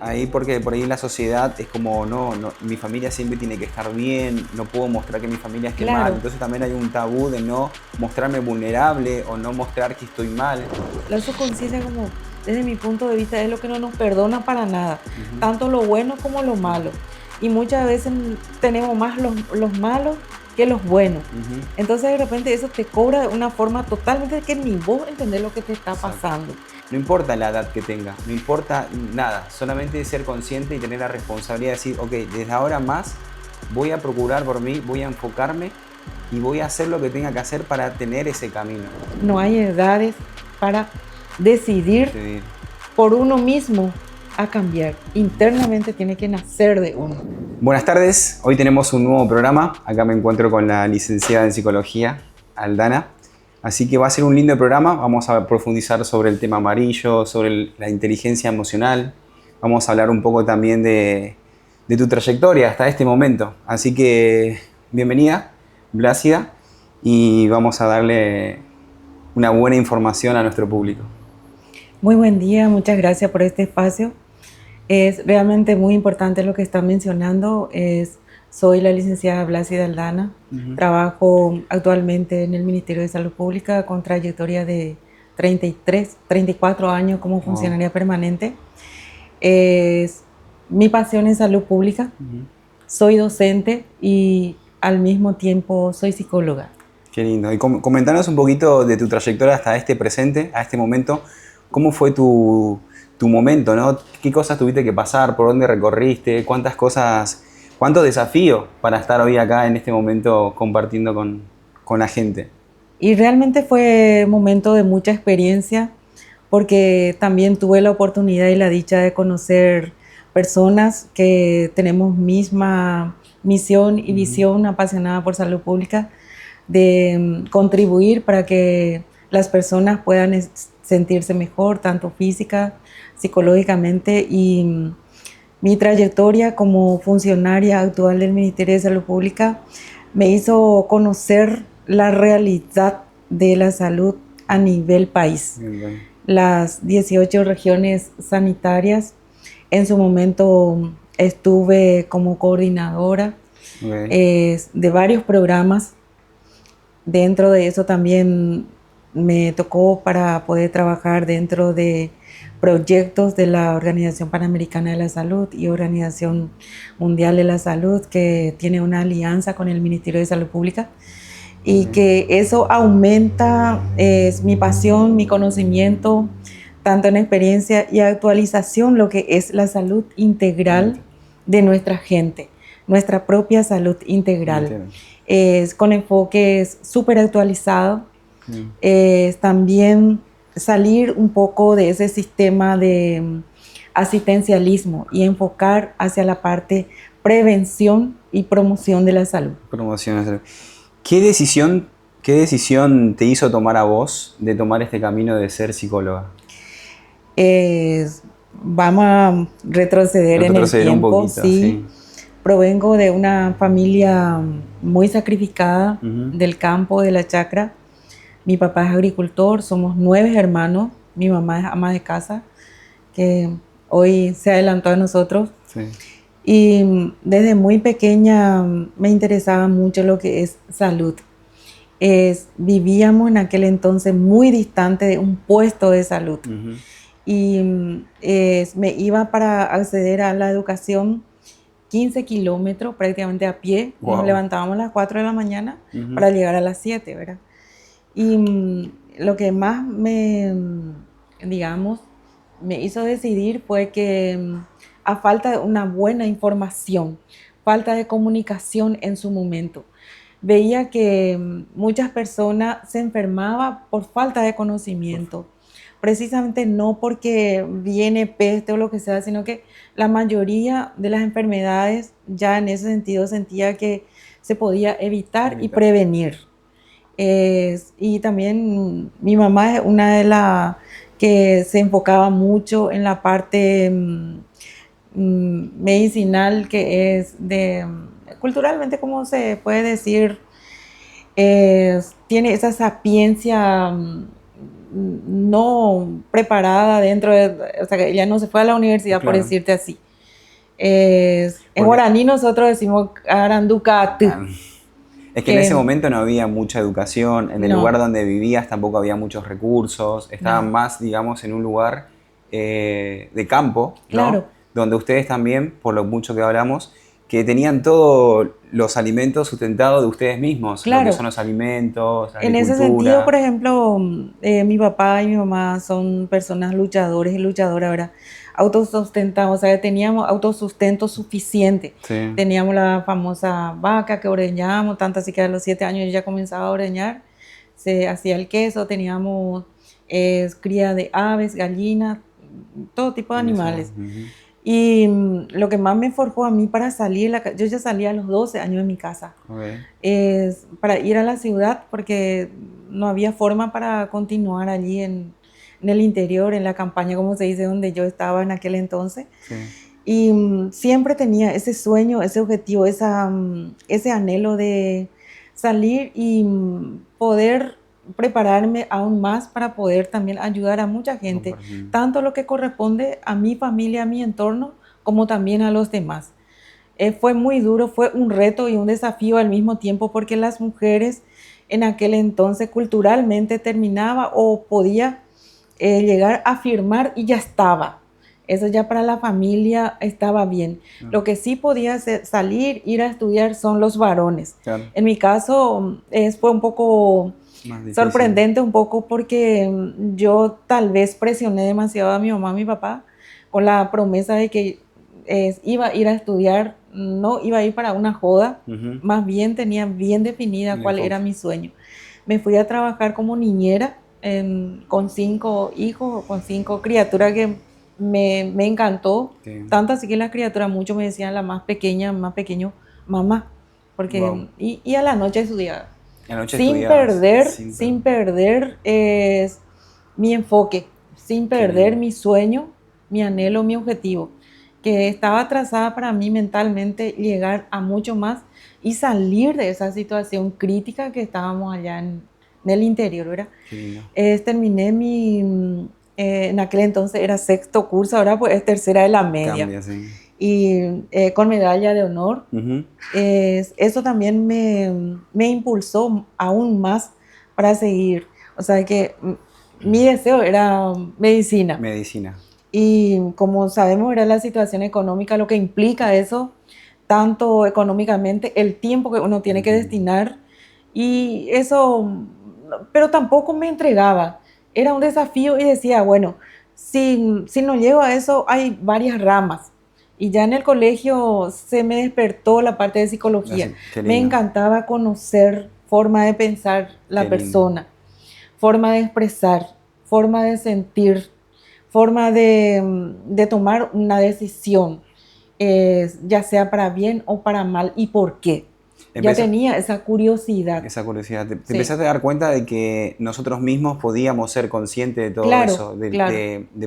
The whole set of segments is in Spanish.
Ahí porque por ahí la sociedad es como, no, mi familia siempre tiene que estar bien, no puedo mostrar que mi familia esté mal. Claro, Entonces también hay un tabú de no mostrarme vulnerable o no mostrar que estoy mal. la subconsciencia como desde mi punto de vista es lo que no nos perdona para nada, Ujú. tanto lo bueno como lo malo. Y muchas veces tenemos más los malos que los buenos. Ujú. Entonces de repente eso te cobra de una forma totalmente que ni vos entendés lo que te está Exacto. pasando. No importa la edad que tenga, no importa nada, solamente ser consciente y tener la responsabilidad de decir, ok, desde ahora más voy a procurar por mí, voy a enfocarme y voy a hacer lo que tenga que hacer para tener ese camino. No hay edades para decidir Decidir. por uno mismo a cambiar. Internamente tiene que nacer de uno. Buenas tardes, hoy tenemos un nuevo programa. Acá me encuentro con la licenciada en psicología, Aldana. Así que va a ser un lindo programa. Vamos a profundizar sobre el tema amarillo, sobre la inteligencia emocional. Vamos a hablar un poco también de tu trayectoria hasta este momento. Así que bienvenida, Blácida, y vamos a darle una buena información a nuestro público. Muy buen día, muchas gracias por este espacio. Es realmente muy importante lo que está mencionando. Soy la licenciada Blácida Aldana. Ujú. Trabajo actualmente en el Ministerio de Salud Pública con trayectoria de 34 años como Wow. funcionaria permanente. Es mi pasión es salud pública. Ujú. Soy docente y al mismo tiempo soy psicóloga. Qué lindo. Y comentanos un poquito de tu trayectoria hasta este presente, a este momento. ¿Cómo fue tu momento, no? ¿Qué cosas tuviste que pasar? ¿Por dónde recorriste? ¿Cuántas cosas, cuántos desafíos para estar hoy acá en este momento compartiendo con la gente? Y realmente fue un momento de mucha experiencia porque también tuve la oportunidad y la dicha de conocer personas que tenemos misma misión y Ujú. visión apasionada por salud pública, de contribuir para que las personas puedan sentirse mejor, tanto física, psicológicamente. Y mi trayectoria como funcionaria actual del Ministerio de Salud Pública me hizo conocer la realidad de la salud a nivel país. Bien, bien. Las 18 regiones sanitarias. En su momento estuve como coordinadora Ok. de varios programas. Dentro de eso también me tocó para poder trabajar dentro de proyectos de la Organización Panamericana de la Salud y Organización Mundial de la Salud, que tiene una alianza con el Ministerio de Salud Pública, y Ok. que eso aumenta mi pasión, mi conocimiento, tanto en experiencia y actualización, lo que es la salud integral de nuestra gente, nuestra propia salud integral. Entiendo. Es con enfoques súper actualizados. Mm. También salir un poco de ese sistema de asistencialismo y enfocar hacia la parte prevención y promoción de la salud. Promociones. ¿Qué decisión, qué decisión te hizo tomar a vos de tomar este camino de ser psicóloga? Eh, Vamos a retroceder en el Retroceder un tiempo, poquito, sí. sí. Provengo de una familia muy sacrificada Ujú. del campo, de la chacra. Mi papá es agricultor, somos 9 hermanos. Mi mamá es ama de casa, que hoy se adelantó a nosotros. Sí. Y desde muy pequeña me interesaba mucho lo que es salud. Vivíamos en aquel entonces muy distante de un puesto de salud. Ujú. Y me iba para acceder a la educación 15 kilómetros prácticamente a pie. Nos Wow. levantábamos a las 4 de la mañana Ujú. para llegar a las 7, ¿verdad? Y lo que más digamos, me hizo decidir fue que a falta de una buena información, falta de comunicación en su momento, veía que muchas personas se enfermaban por falta de conocimiento, precisamente no porque viene peste o lo que sea, sino que la mayoría de las enfermedades ya en ese sentido sentía que se podía evitar y Evitar. prevenir. Y también mi mamá es una de las que se enfocaba mucho en la parte medicinal, que es de, culturalmente, ¿cómo se puede decir? Tiene esa sapiencia no preparada dentro de, o sea, que ella no se fue a la universidad, por Claro. decirte así. En Porque- guaraní nosotros decimos aranducatu, Ah, es que en ese que momento no había mucha educación, en el no, lugar donde vivías tampoco había muchos recursos, estaban no, más, digamos, en un lugar de campo, ¿no? claro, Donde ustedes también, por lo mucho que hablamos, que tenían todos los alimentos sustentados de ustedes mismos, lo que claro. son los alimentos, la En ese sentido, por agricultura. ejemplo, mi papá y mi mamá son personas luchadores y luchadoras, ¿verdad? Autosustentados, o sea, teníamos autosustento suficiente. Sí, Teníamos la famosa vaca que ordeñábamos, tanto así que a los 7 años yo ya comenzaba a ordeñar, se hacía el queso, teníamos cría de aves, gallinas, todo tipo de en eso. animales. Y lo que más me forjó a mí para salir, yo ya salía a los 12 años de mi casa, Ok. es para ir a la ciudad porque no había forma para continuar allí en el interior, en la campaña, como se dice, donde yo estaba en aquel entonces. Sí. Y siempre tenía ese sueño, ese objetivo, ese anhelo de salir y poder prepararme aún más para poder también ayudar a mucha gente, Compartir. tanto lo que corresponde a mi familia, a mi entorno, como también a los demás. Fue muy duro, fue un reto y un desafío al mismo tiempo porque las mujeres en aquel entonces culturalmente terminaba o podía llegar a firmar y ya estaba. Eso ya para la familia estaba bien. Ah, Lo que sí podía salir, ir a estudiar son los varones. claro, En mi caso fue un poco más difícil. sorprendente, un poco porque yo tal vez presioné demasiado a mi mamá, a mi papá, con la promesa de que iba a ir a estudiar, no iba a ir para una joda, Ujú. más bien tenía bien definida El cuál enfoque. era mi sueño. Me fui a trabajar como niñera con 5 hijos, con 5 criaturas que me encantó, Sí. tanto así que las criaturas mucho me decían la más pequeña, más pequeño, mamá, Wow. porque, y a la noche estudiaba Anoche sin estudiabas. perder, Sin sin perder mi enfoque, sin Qué perder lindo. mi sueño, mi anhelo, mi objetivo, que estaba trazada para mí mentalmente llegar a mucho más y salir de esa situación crítica que estábamos allá en el interior, ¿verdad? Qué lindo. Terminé en aquel entonces era sexto curso, ahora pues es tercera de la media. Cambia, sí. Y con medalla de honor. Ujú. Eso también me impulsó aún más para seguir. O sea que mi deseo era medicina. Medicina. Y como sabemos, era la situación económica, lo que implica eso, tanto económicamente, el tiempo que uno tiene que destinar. Y eso, pero tampoco me entregaba. Era un desafío y decía, bueno, si no llego a eso, hay varias ramas. Y ya en el colegio se me despertó la parte de psicología. Qué Me lindo. encantaba conocer forma de pensar la Qué lindo. persona, forma de expresar, forma de sentir, forma de tomar una decisión, ya sea para bien o para mal, y por qué. Ya Empezó tenía esa curiosidad. esa curiosidad. Te Sí, empezaste a dar cuenta de que nosotros mismos podíamos ser conscientes de todo claro, eso. claro,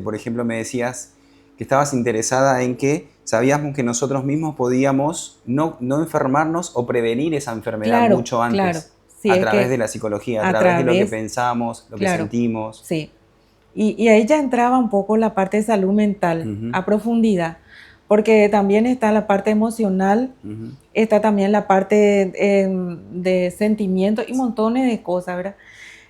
Por ejemplo, me decías que estabas interesada en que sabíamos que nosotros mismos podíamos no enfermarnos o prevenir esa enfermedad claro, mucho claro. antes. Sí, A es través de que la psicología, a a través de lo que través, pensamos, lo que claro, sentimos. sí. Y ahí ya entraba un poco la parte de salud mental Ujú, a profundidad, porque también está la parte emocional, ujú. está también la parte de sentimientos y montones de cosas, ¿verdad?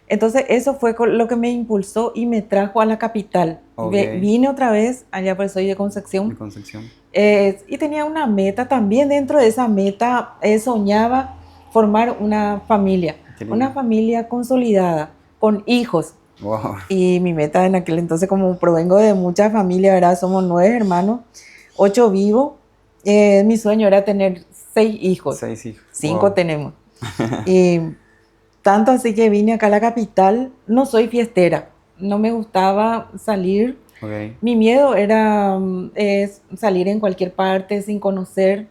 Entonces eso fue lo que me impulsó y me trajo a la capital. Ok, Vine otra vez, allá pues soy de de Concepción, Concepción. y tenía una meta también. Dentro de esa meta soñaba formar Qué una lindo. familia consolidada, con hijos. Wow. Y mi meta en aquel entonces, como provengo de mucha familia, ¿verdad? Somos 9 hermanos, 8 vivos. Mi sueño era tener 6 hijos, 6 hijos. 5 Wow. tenemos. Y tanto así que vine acá a la capital. No soy fiestera, no me gustaba salir. Ok. Mi miedo era salir en cualquier parte sin conocer.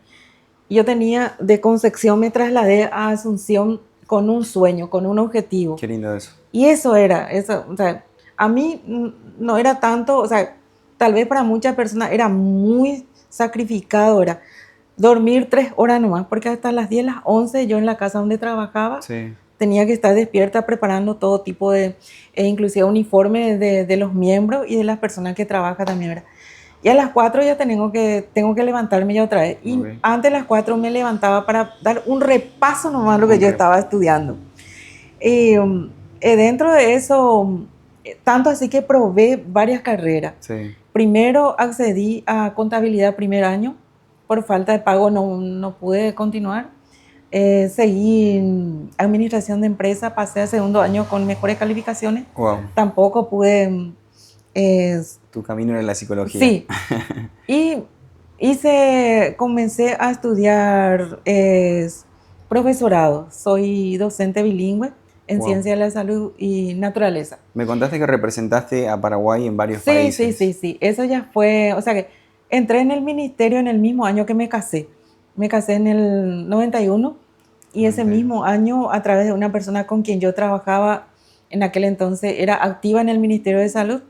Yo tenía de Concepción, me trasladé a Asunción con un sueño, con un objetivo. Qué lindo eso. Y eso era, eso, o sea, a mí no era tanto, o sea, tal vez para muchas personas era muy sacrificado, era dormir 3 horas nomás, porque hasta las 10, las 11 yo en la casa donde trabajaba Sí. tenía que estar despierta preparando todo tipo de, inclusive uniformes de los miembros y de las personas que trabajan también, ¿verdad? Y a las 4 ya tengo que levantarme ya otra vez. Y Ok. antes de las 4 me levantaba para dar un repaso nomás lo que Un yo rep. estaba estudiando. Y dentro de eso, tanto así que probé varias carreras. Sí. Primero accedí a contabilidad primer año, por falta de pago no pude continuar. Seguí en administración de empresa, pasé a segundo año con mejores calificaciones. Wow. Tampoco pude, Tu camino era la psicología. sí, y comencé a estudiar profesorado. Soy docente bilingüe en Wow. ciencia de la salud y naturaleza. Me contaste que representaste a Paraguay en varios Sí, sí, países. sí, sí. Eso ya fue, o sea que entré en el ministerio en el mismo año que me casé. Me casé en el 91 y ese 91. mismo año, a través de una persona con quien yo trabajaba en aquel entonces, era activa en el Ministerio de Salud,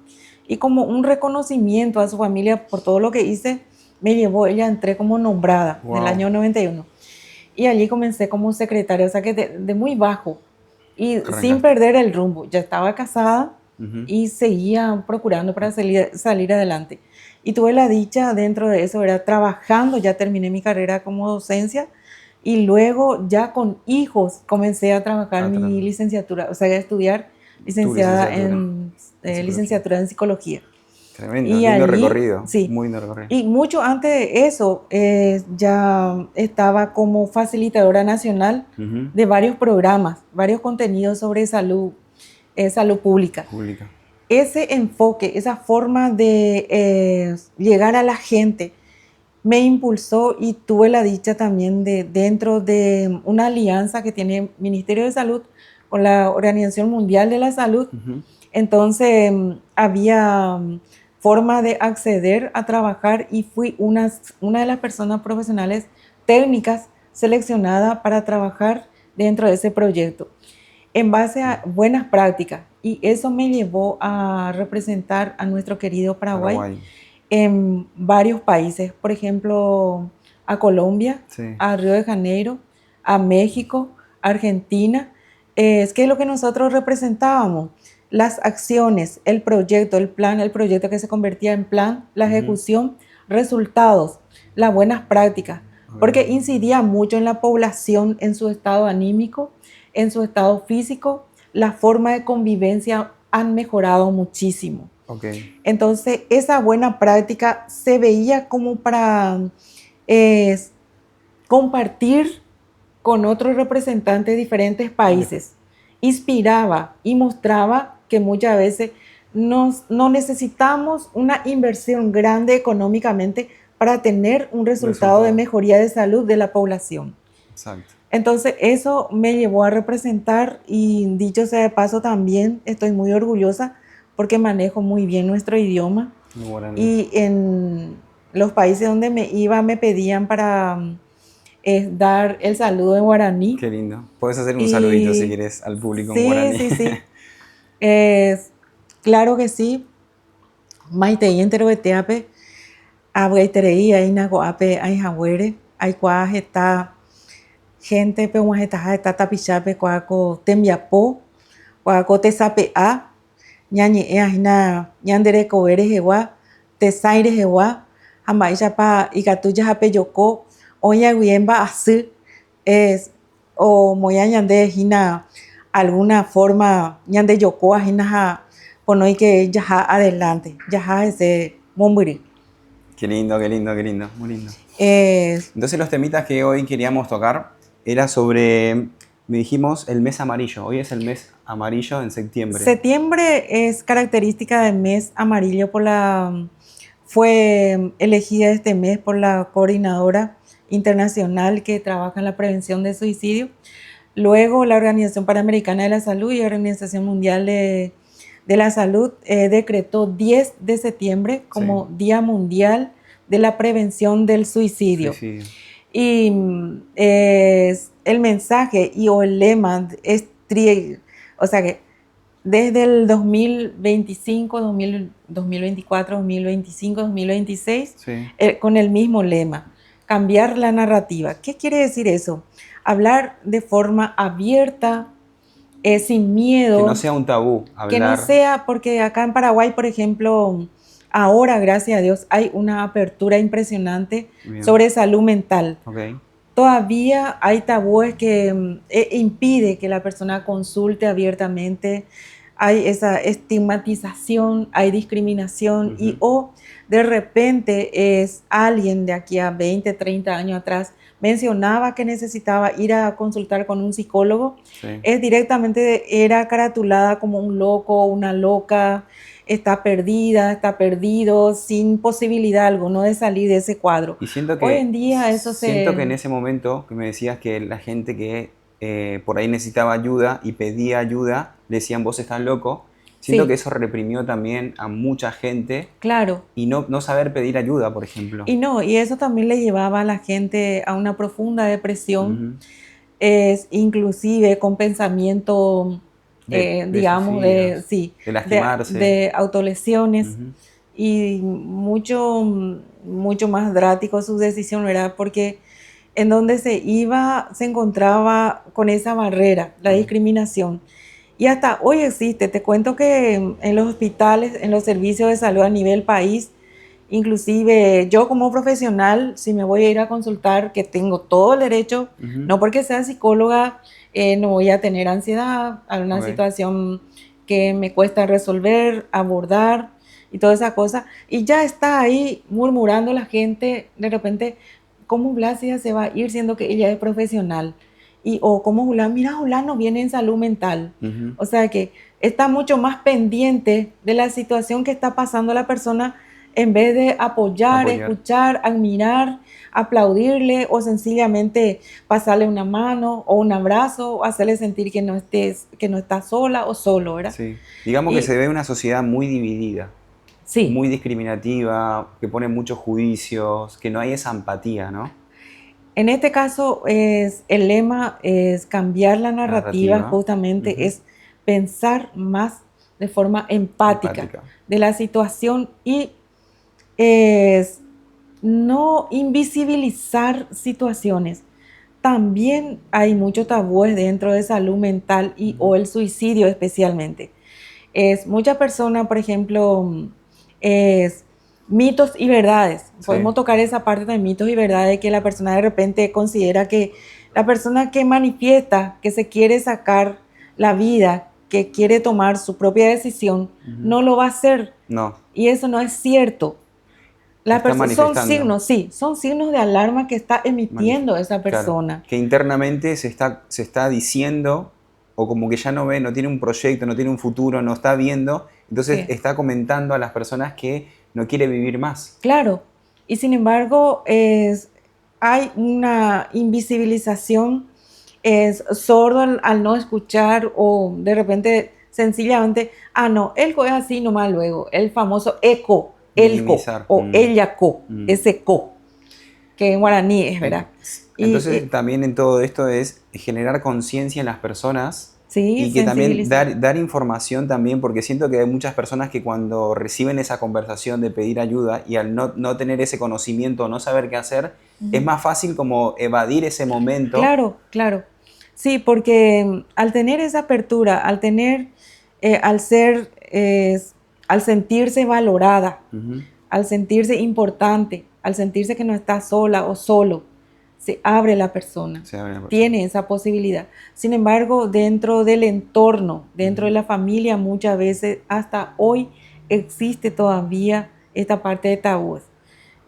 y como un reconocimiento a su familia por todo lo que hice, me llevó, ella entré como nombrada en el año Wow. 91. Y allí comencé como secretaria, o sea que de muy bajo y sin Arrancaste. perder el rumbo. Ya estaba casada Ujú. y seguía procurando para salir adelante. Y tuve la dicha dentro de eso, era trabajando, ya terminé mi carrera como docencia y luego ya con hijos comencé a trabajar Atrás. mi licenciatura, o sea, a estudiar Tu licenciada licenciatura en psicología. licenciatura en psicología. Tremendo, Y lindo allí, recorrido. sí, Muy lindo recorrido. y mucho antes de eso, ya estaba como facilitadora nacional Ujú. de varios programas, varios contenidos sobre salud, salud pública. Pública. Ese enfoque, esa forma de llegar a la gente, me impulsó y tuve la dicha también de, dentro de una alianza que tiene el Ministerio de Salud con la Organización Mundial de la Salud. Ujú. Entonces había forma de acceder a trabajar y fui una de las personas profesionales técnicas seleccionada para trabajar dentro de ese proyecto en base a buenas prácticas, y eso me llevó a representar a nuestro querido Paraguay Paraguay. en varios países, por ejemplo, a Colombia, Sí. a Río de Janeiro, a México, a Argentina. Es que es lo que nosotros representábamos, las acciones, el proyecto, el plan, el proyecto que se convertía en plan, la ejecución, resultados, las buenas prácticas, porque incidía mucho en la población, en su estado anímico, en su estado físico. La forma de convivencia han mejorado muchísimo. Okay. Entonces, esa buena práctica se veía como para compartir con otros representantes de diferentes países. Inspiraba y mostraba que muchas veces no necesitamos una inversión grande económicamente para tener un resultado de mejoría de salud de la población. Exacto. Entonces eso me llevó a representar, y dicho sea de paso también estoy muy orgullosa porque manejo muy bien nuestro idioma. Y en los países donde me iba me pedían para dar el saludo en guaraní. Qué lindo. Puedes hacer un saludito si quieres al público en guaraní. Sí, sí, sí. Claro que sí. Maite y entero beteape, abueitereí, ahí nagoape, ahí jahuere, ahí cuaj está gente pe está tapichape cuaco tembiapo, cuaco tesapea, ñañe ajina ñandere covere jewa, tesaire jewa, amaisha pa ikatuya jape yoko, oya guiemba así, es o moya ñande jina alguna forma ñande yoko ajina ja ponoi que yaja adelante, yaja ese momburi. Qué lindo, qué lindo, qué lindo, muy lindo. Entonces los temitas que hoy queríamos tocar era sobre, me dijimos, el mes amarillo. Hoy es el mes amarillo en septiembre. Septiembre es característica del mes amarillo fue elegida este mes por la coordinadora internacional que trabaja en la prevención de suicidio. Luego la Organización Panamericana de la Salud y la Organización Mundial de la Salud decretó 10 de septiembre como Día Mundial de la Prevención del Suicidio. Y el mensaje o el lema es, o sea que desde el 2025, 2024, 2025, 2026, con el mismo lema, cambiar la narrativa. ¿Qué quiere decir eso? Hablar de forma abierta, sin Que no miedo, sea un tabú que no hablar. sea, porque acá en Paraguay, por ejemplo, ahora, gracias a Dios, hay una apertura impresionante Bien, sobre salud mental. ok. Todavía hay tabúes que impide que la persona consulte abiertamente, hay esa estigmatización, hay discriminación y Ujú, o de repente es alguien de aquí a 20, 30 años atrás mencionaba que necesitaba ir a consultar con un psicólogo, sí. es directamente era caratulada como un loco, una loca, está perdida, está perdido, sin posibilidad alguna de salir de ese cuadro. Y Hoy en día eso siento que en se... ese momento que me decías que la gente que por ahí necesitaba ayuda y pedía ayuda, le decían vos estás loco, siento que Sí, eso reprimió también a mucha gente claro. y no saber pedir ayuda, por ejemplo. Y no, y eso también le llevaba a la gente a una profunda depresión, Ujú. es inclusive con pensamiento, De digamos, de, suicidios, sí, de lastimarse. de autolesiones Ujú. y mucho más drástico su decisión, ¿verdad? Porque en donde se iba se encontraba con esa barrera, la Ok. discriminación. Y hasta hoy existe. Te cuento que en los hospitales, en los servicios de salud a nivel país, inclusive yo como profesional, si me voy a ir a consultar, que tengo todo el derecho, Ujú. no porque sea psicóloga, no voy a tener ansiedad, alguna Ok. situación que me cuesta resolver, abordar y toda esa cosa. Y ya está ahí murmurando la gente, de repente, ¿cómo Blasia se va a ir siendo que ella es profesional? Y, o como Julián, mira, Julián no viene en salud mental. Ujú. O sea que está mucho más pendiente de la situación que está pasando la persona en vez de apoyar, Apoyar. escuchar, admirar, aplaudirle o sencillamente pasarle una mano o un abrazo o hacerle sentir que no estés, que no está sola o solo, ¿verdad? Sí. Digamos que Y se ve una sociedad muy dividida, sí, muy discriminativa, que pone muchos juicios, que no hay esa empatía, ¿no? en este caso es el lema es cambiar la narrativa, Narrativa. justamente Ujú. es pensar más de forma empática Empática. de la situación y es no invisibilizar situaciones. También hay muchos tabúes dentro de salud mental y Ujú. o el suicidio especialmente. Es muchas personas, por ejemplo, es mitos y verdades. Sí. Podemos tocar esa parte de mitos y verdades que la persona de repente considera que la persona que manifiesta que se quiere sacar la vida, que quiere tomar su propia decisión, Ujú. no lo va a hacer. No, Y eso no es cierto. está Son manifestando. signos, sí, son signos de alarma que está emitiendo esa Claro, persona. que internamente se está diciendo, o como que ya no ve, no tiene un proyecto, no tiene un futuro, no está viendo, entonces Sí, está comentando a las personas que no quiere vivir más. claro. Y sin embargo, hay una invisibilización, es sordo al no escuchar o de repente sencillamente, ah, no, el co es así nomás luego, el famoso eco, el co Minimizar. o ella co, Mm. ese co, que en guaraní es, ¿verdad? Y Entonces también en todo esto es generar conciencia en las personas sí, y que también sensibilizar. dar información también, porque siento que hay muchas personas que cuando reciben esa conversación de pedir ayuda y al no tener ese conocimiento, no saber qué hacer, es Ujú. más fácil como evadir ese momento. Claro, claro. Sí, porque al tener esa apertura, al tener, al ser, al sentirse valorada, Ujú. al sentirse importante, al sentirse que no está sola o solo, se abre la persona, Se abre la persona. tiene esa posibilidad. Sin embargo, dentro del entorno, dentro de Ujú. la familia, muchas veces, hasta hoy, existe todavía esta parte de tabúes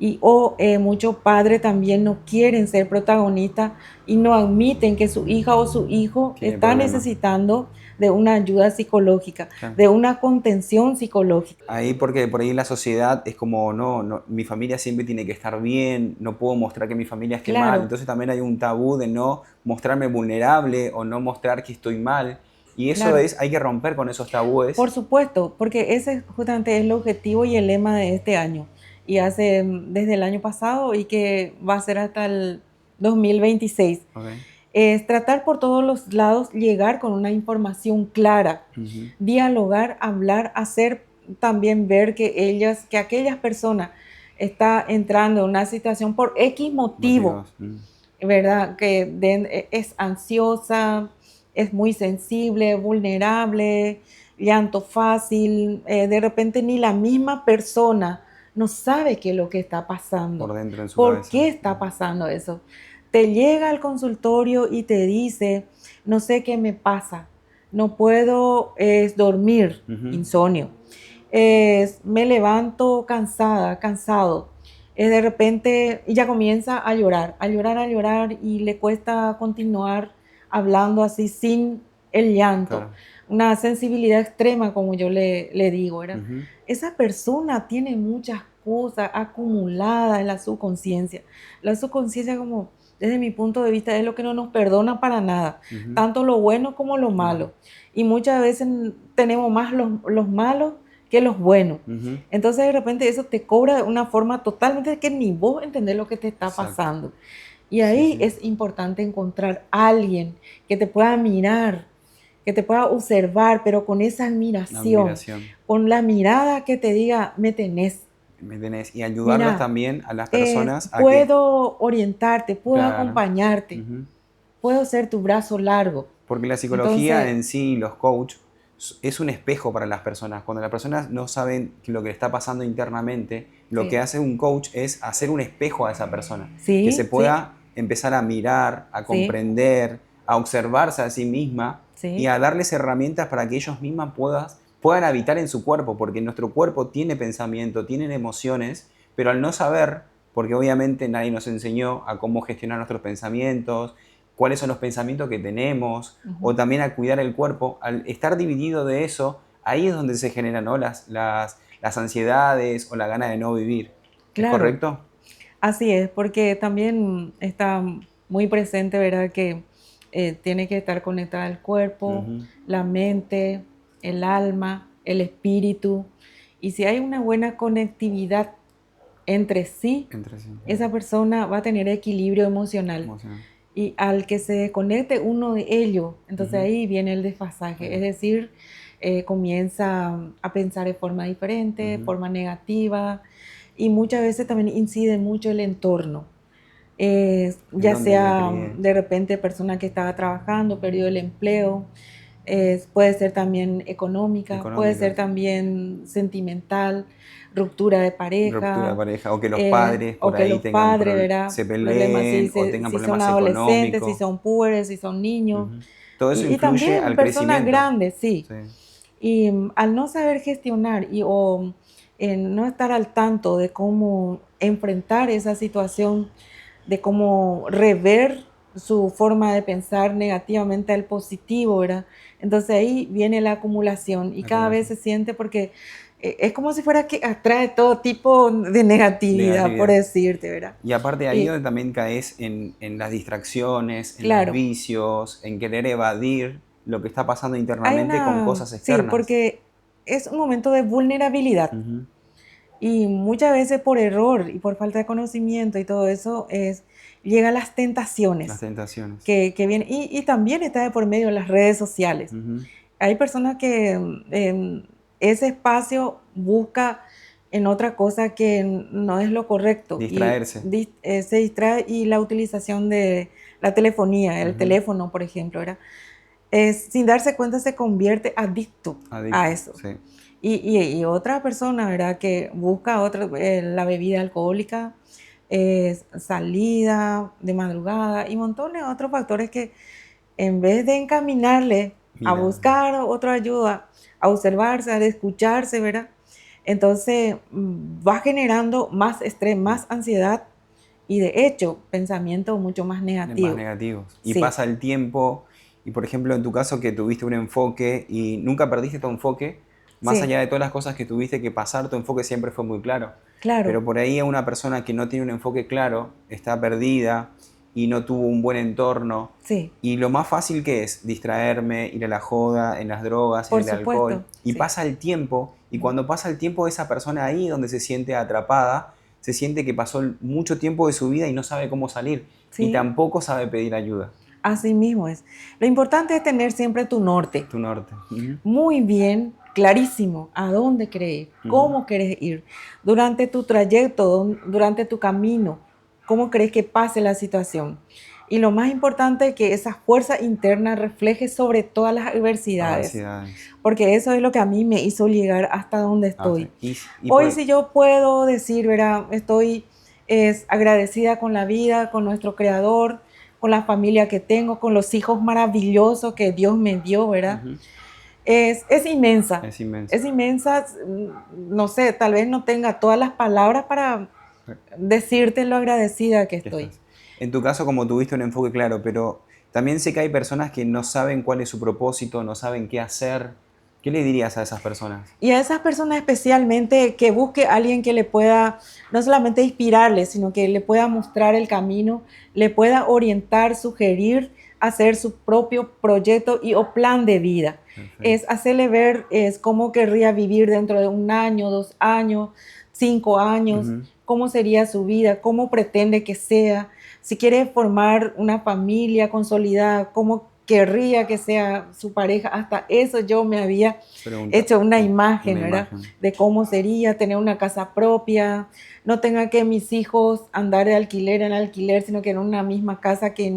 y o muchos padres también no quieren ser protagonistas y no admiten que su hija o su hijo Tiene está problemas. necesitando de una ayuda psicológica, Claro. de una contención psicológica. Ahí porque por ahí la sociedad es como, no, mi familia siempre tiene que estar bien, no puedo mostrar que mi familia esté mal, Claro, entonces también hay un tabú de no mostrarme vulnerable o no mostrar que estoy mal. Y eso claro. es, hay que romper con esos Por tabúes. supuesto, porque ese justamente es el objetivo y el lema de este año. Y hace desde el año pasado y que va a ser hasta el 2026. Okay. Es tratar por todos los lados, llegar con una información clara, Ujú. dialogar, hablar, hacer también ver que ellas, que aquellas personas está entrando en una situación por X motivo, Motivos. Mm. ¿verdad? Que es ansiosa, es muy sensible, vulnerable, llanto fácil, de repente ni la misma persona no sabe qué es lo que está pasando. Por dentro en su ¿Por cabeza. qué está pasando eso? Te llega al consultorio y te dice, no sé qué me pasa, no puedo dormir, insomnio, me levanto cansada, cansado. De repente ella comienza a llorar, a llorar, a llorar y le cuesta continuar hablando así sin el llanto. Claro. Una sensibilidad extrema, como yo le digo, ¿verdad? Esa persona tiene muchas cosas acumuladas en la subconsciencia. La subconsciencia, como desde mi punto de vista, es lo que no nos perdona para nada, tanto lo bueno como lo malo. Y muchas veces tenemos más los malos que los buenos. Entonces de repente eso te cobra de una forma totalmente que ni vos entendés lo que te está pasando. Y ahí es importante encontrar a alguien que te pueda mirar, que te pueda observar, pero con esa admiración, con la mirada que te diga, me tenés. Y ayudarlos Mira, también a las personas a puedo orientarte, puedo Claro. acompañarte, puedo ser tu brazo largo. Porque la psicología en sí, los coaches, es un espejo para las personas. Cuando las personas no saben lo que le está pasando internamente, lo que hace un coach es hacer un espejo a esa persona. Que se pueda empezar a mirar, a comprender, a observarse a sí misma y a darles herramientas para que ellos mismas puedan habitar en su cuerpo, porque nuestro cuerpo tiene pensamiento, tienen emociones, pero al no saber, porque obviamente nadie nos enseñó a cómo gestionar nuestros pensamientos, cuáles son los pensamientos que tenemos, o también a cuidar el cuerpo, al estar dividido de eso, ahí es donde se generan, ¿no?, las ansiedades o la gana de no vivir. Claro. ¿Es correcto? Así es, porque también está muy presente, ¿verdad?, que tiene que estar conectada el cuerpo, la mente, el alma, el espíritu. Y si hay una buena conectividad entre sí, esa persona va a tener equilibrio emocional. Y al que se desconecte uno de ellos, entonces ahí viene el desfasaje. Es decir, comienza a pensar de forma diferente, de forma negativa, y muchas veces también incide mucho el entorno. Ya sea de repente persona que estaba trabajando, perdió el empleo, puede ser también económica, puede ser también sentimental, ruptura de pareja. O que los padres por ahí se peleen o tengan si son problemas adolescentes, si económicos. son puberes, si son niños. Todo eso Y influye también al personas crecimiento. grandes, sí. Y al no saber gestionar o no estar al tanto de cómo enfrentar esa situación, de cómo rever su forma de pensar negativamente al positivo, ¿verdad? Entonces ahí viene la acumulación y cada vez se siente porque es como si fuera que atrae todo tipo de negatividad, por decirte, ¿verdad? Y aparte ahí donde también caes en las distracciones, en los vicios, en querer evadir lo que está pasando internamente con cosas externas. Sí, porque es un momento de vulnerabilidad. Y muchas veces por error y por falta de conocimiento y todo eso llega a las tentaciones. Las tentaciones. Que vienen. Y también está de por medio de las redes sociales. Hay personas que ese espacio busca en otra cosa que no es lo correcto. Distraerse. Y, se distrae, y la utilización de la telefonía, el teléfono, por ejemplo, ¿verdad? Sin darse cuenta se convierte adicto a eso. Sí. Y otra persona, ¿verdad?, que busca la bebida alcohólica, salida de madrugada y montones de otros factores que en vez de encaminarle a buscar otra ayuda, a observarse, a escucharse, ¿verdad?, entonces va generando más estrés, más ansiedad y de hecho pensamientos mucho más negativos. Más negativos. Y pasa el tiempo y, por ejemplo, en tu caso que tuviste un enfoque y nunca perdiste tu enfoque, más allá de todas las cosas que tuviste que pasar, tu enfoque siempre fue muy claro. Pero por ahí a una persona que no tiene un enfoque claro, está perdida y no tuvo un buen entorno. Y lo más fácil que es distraerme, ir a la joda, en las drogas, en el alcohol. Y pasa el tiempo, y cuando pasa el tiempo, esa persona ahí donde se siente atrapada, se siente que pasó mucho tiempo de su vida y no sabe cómo salir. Y tampoco sabe pedir ayuda. Así mismo es. Lo importante es tener siempre tu norte. Tu norte. Muy bien, clarísimo, a dónde querés ir, cómo querés ir, durante tu trayecto, durante tu camino, cómo crees que pase la situación. Y lo más importante es que esa fuerza interna refleje sobre todas las adversidades, porque eso es lo que a mí me hizo llegar hasta donde estoy. Hoy si yo puedo decir, ¿verdad? Estoy agradecida con la vida, con nuestro Creador, con la familia que tengo, con los hijos maravillosos que Dios me dio, ¿verdad? Es inmensa. Es inmensa. Es inmensa. No sé, tal vez no tenga todas las palabras para decirte lo agradecida que estoy. En tu caso, como tuviste un enfoque claro, pero también sé que hay personas que no saben cuál es su propósito, no saben qué hacer. ¿Qué le dirías a esas personas? Y a esas personas especialmente que busque a alguien que le pueda no solamente inspirarle, sino que le pueda mostrar el camino, le pueda orientar, sugerir, hacer su propio proyecto o plan de vida. Perfecto. Es hacerle ver cómo querría vivir dentro de 1 año, 2 años, 5 años, cómo sería su vida, cómo pretende que sea, si quiere formar una familia consolidada, cómo querría que sea su pareja. Hasta eso yo me había hecho una imagen, ¿verdad? De cómo sería tener una casa propia, no tenga que mis hijos andar de alquiler en alquiler, sino que en una misma casa que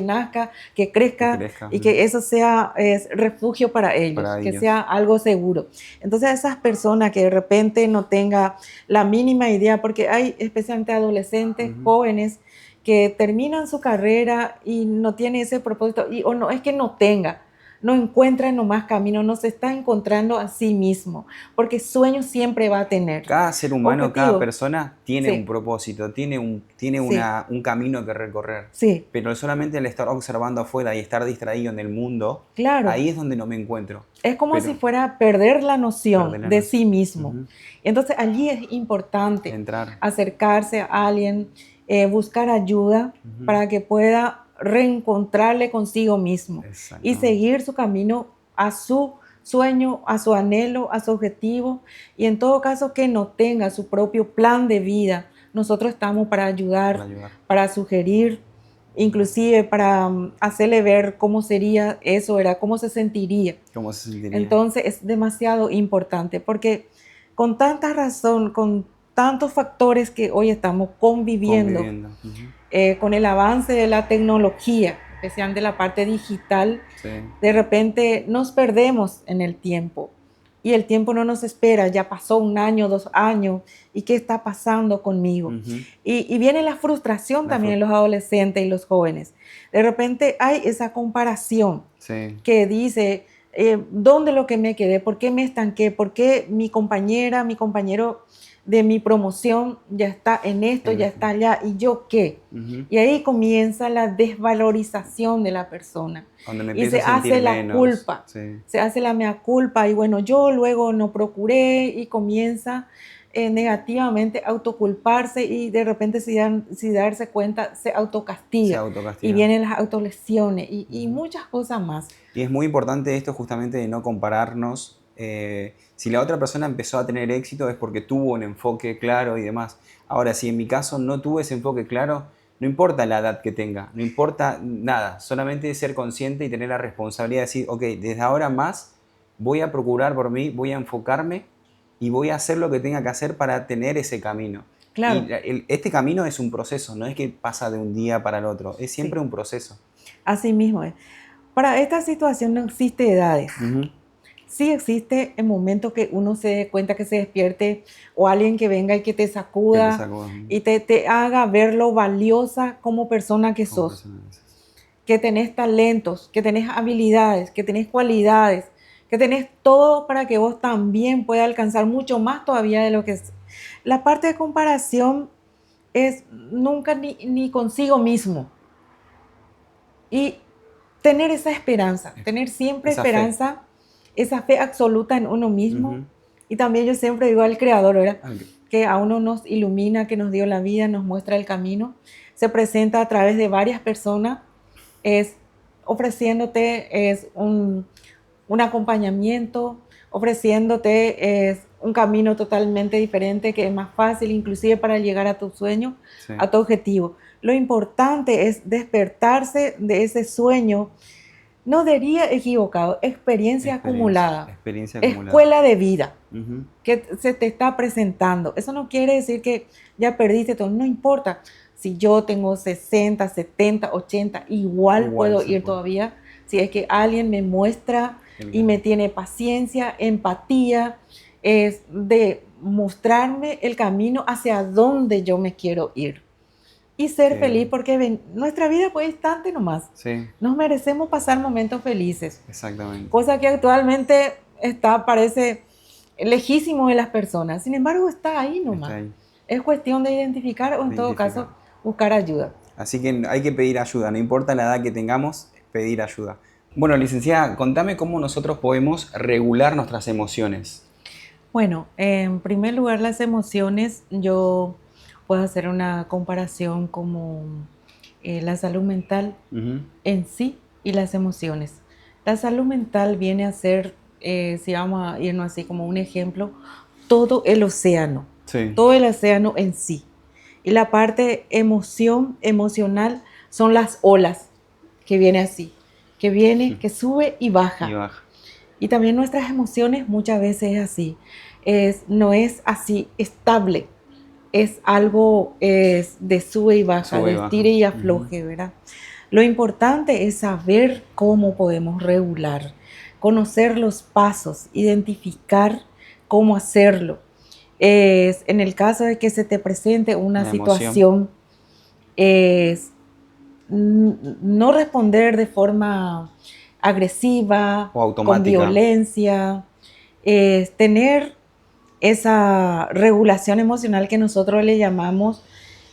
nazca, que crezca y que eso sea refugio para ellos, que sea algo seguro. Entonces esas personas que de repente no tengan la mínima idea, porque hay especialmente adolescentes, jóvenes, que terminan su carrera y no tiene ese propósito, o no es que no tenga, no encuentra nomás camino, no se está encontrando a sí mismo, porque sueños siempre va a tener. Cada ser humano, objetivo. Cada persona tiene un propósito, tiene un camino que recorrer. Pero solamente el estar observando afuera y estar distraído en el mundo, ahí es donde no me encuentro. Es como si fuera perder la noción de sí mismo. Entonces allí es importante acercarse a alguien, buscar ayuda para que pueda reencontrarle consigo mismo y seguir su camino a su sueño, a su anhelo, a su objetivo, y en todo caso que no tenga su propio plan de vida. Nosotros estamos para ayudar, para sugerir, inclusive para hacerle ver cómo sería eso, ¿verdad? Cómo se sentiría. Entonces es demasiado importante porque con tanta razón, con tantos factores que hoy estamos conviviendo. Con el avance de la tecnología, especialmente la parte digital, de repente nos perdemos en el tiempo y el tiempo no nos espera, ya pasó 1 año, 2 años, ¿y qué está pasando conmigo? Y viene la frustración también en los adolescentes y los jóvenes. De repente hay esa comparación que dice, ¿dónde lo que me quedé? ¿Por qué me estanqué? ¿Por qué mi compañera, mi compañero de mi promoción ya está en esto, ya está allá, ¿y yo qué? Y ahí comienza la desvalorización de la persona. Y se hace la culpa, se hace la mea culpa, y bueno, yo luego no procuré, y comienza negativamente a autoculparse, y de repente sin darse cuenta se autocastiga. Y vienen las autolesiones y muchas cosas más. Y es muy importante esto justamente de no compararnos. Si la otra persona empezó a tener éxito es porque tuvo un enfoque claro y demás. Ahora, si en mi caso no tuve ese enfoque claro, no importa la edad que tenga, no importa nada, solamente ser consciente y tener la responsabilidad de decir, ok, desde ahora más voy a procurar por mí, voy a enfocarme y voy a hacer lo que tenga que hacer para tener ese camino. Claro. Y este camino es un proceso, no es que pasa de un día para el otro, es siempre un proceso. Así mismo es. Para esta situación no existe edades. Sí existe el momento que uno se dé cuenta, que se despierte, o alguien que venga y que te sacuda y te haga ver lo valiosa como persona que sos. Que tenés talentos, que tenés habilidades, que tenés cualidades, que tenés todo para que vos también puedas alcanzar mucho más todavía de lo que es. La parte de comparación es nunca ni consigo mismo. Y tener esa esperanza, tener siempre esperanza. Esa fe absoluta en uno mismo. Y también yo siempre digo al Creador, ¿verdad? Que a uno nos ilumina, que nos dio la vida, nos muestra el camino. Se presenta a través de varias personas, ofreciéndote un acompañamiento, ofreciéndote un camino totalmente diferente, que es más fácil inclusive para llegar a tu sueño, a tu objetivo. Lo importante es despertarse de ese sueño. No diría equivocado, experiencia acumulada, escuela de vida que se te está presentando. Eso no quiere decir que ya perdiste todo, no importa. Si yo tengo 60, 70, 80, igual puedo ir todavía. Si es que alguien me muestra y me tiene paciencia, empatía, es de mostrarme el camino hacia donde yo me quiero ir. Y ser feliz, porque nuestra vida fue instante nomás. Sí. Nos merecemos pasar momentos felices. Exactamente. Cosa que actualmente parece lejísimo de las personas. Sin embargo, está ahí nomás. Está ahí. Es cuestión de identificar o en todo caso buscar ayuda. Así que hay que pedir ayuda, no importa la edad que tengamos, pedir ayuda. Bueno, licenciada, contame cómo nosotros podemos regular nuestras emociones. Bueno, en primer lugar, las emociones, yo puedo hacer una comparación como la salud mental en sí y las emociones. La salud mental viene a ser, si vamos a irnos así como un ejemplo, todo el océano. Sí. Todo el océano en sí. Y la parte emocional son las olas que viene así, que viene, que sube y baja. Y también nuestras emociones muchas veces es así. No es así estable, es algo de sube y baja, de estire y afloje, ¿verdad? Lo importante es saber cómo podemos regular, conocer los pasos, identificar cómo hacerlo. En el caso de que se te presente una situación, no responder de forma agresiva, o automática, con violencia, tener esa regulación emocional que nosotros le llamamos,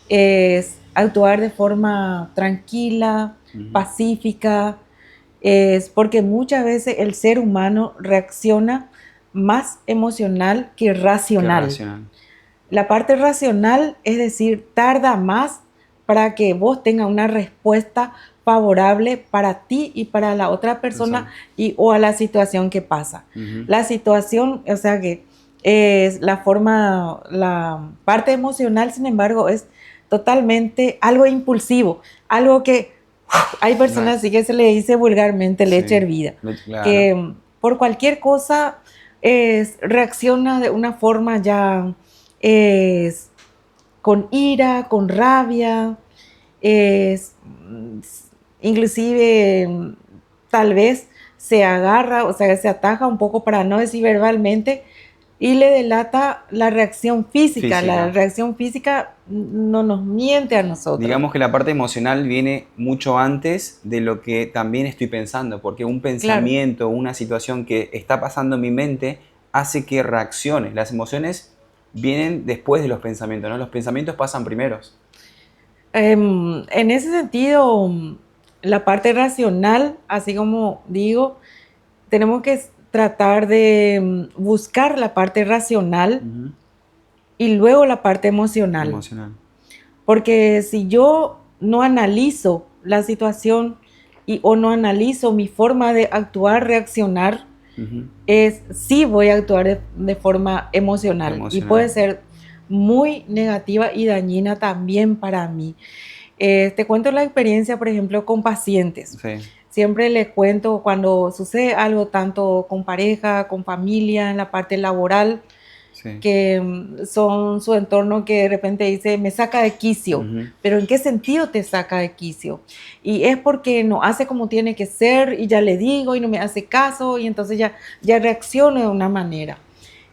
es actuar de forma tranquila, pacífica, porque muchas veces el ser humano reacciona más emocional que racional. La parte racional, es decir, tarda más para que vos tengas una respuesta favorable para ti y para la otra persona o a la situación que pasa. La situación, o sea que es la parte emocional, sin embargo, es totalmente algo impulsivo, algo que hay personas así que se le dice vulgarmente leche hervida, que por cualquier cosa reacciona de una forma ya con ira, con rabia, inclusive tal vez se agarra, o sea, se ataja un poco, para no decir verbalmente, y le delata la reacción física. La reacción física no nos miente a nosotros. Digamos que la parte emocional viene mucho antes de lo que también estoy pensando, porque un pensamiento, una situación que está pasando en mi mente hace que reaccione. Las emociones vienen después de los pensamientos, ¿no? Los pensamientos pasan primeros. En ese sentido, la parte racional, así como digo, tenemos que tratar de buscar la parte racional y luego la parte emocional. Porque si yo no analizo la situación o no analizo mi forma de actuar, reaccionar, sí voy a actuar de forma emocional. Y puede ser muy negativa y dañina también para mí. Te cuento la experiencia, por ejemplo, con pacientes. Siempre les cuento cuando sucede algo, tanto con pareja, con familia, en la parte laboral, que son su entorno que de repente dice, me saca de quicio. Pero ¿en qué sentido te saca de quicio? Y es porque no hace como tiene que ser, y ya le digo y no me hace caso, y entonces ya reacciono de una manera.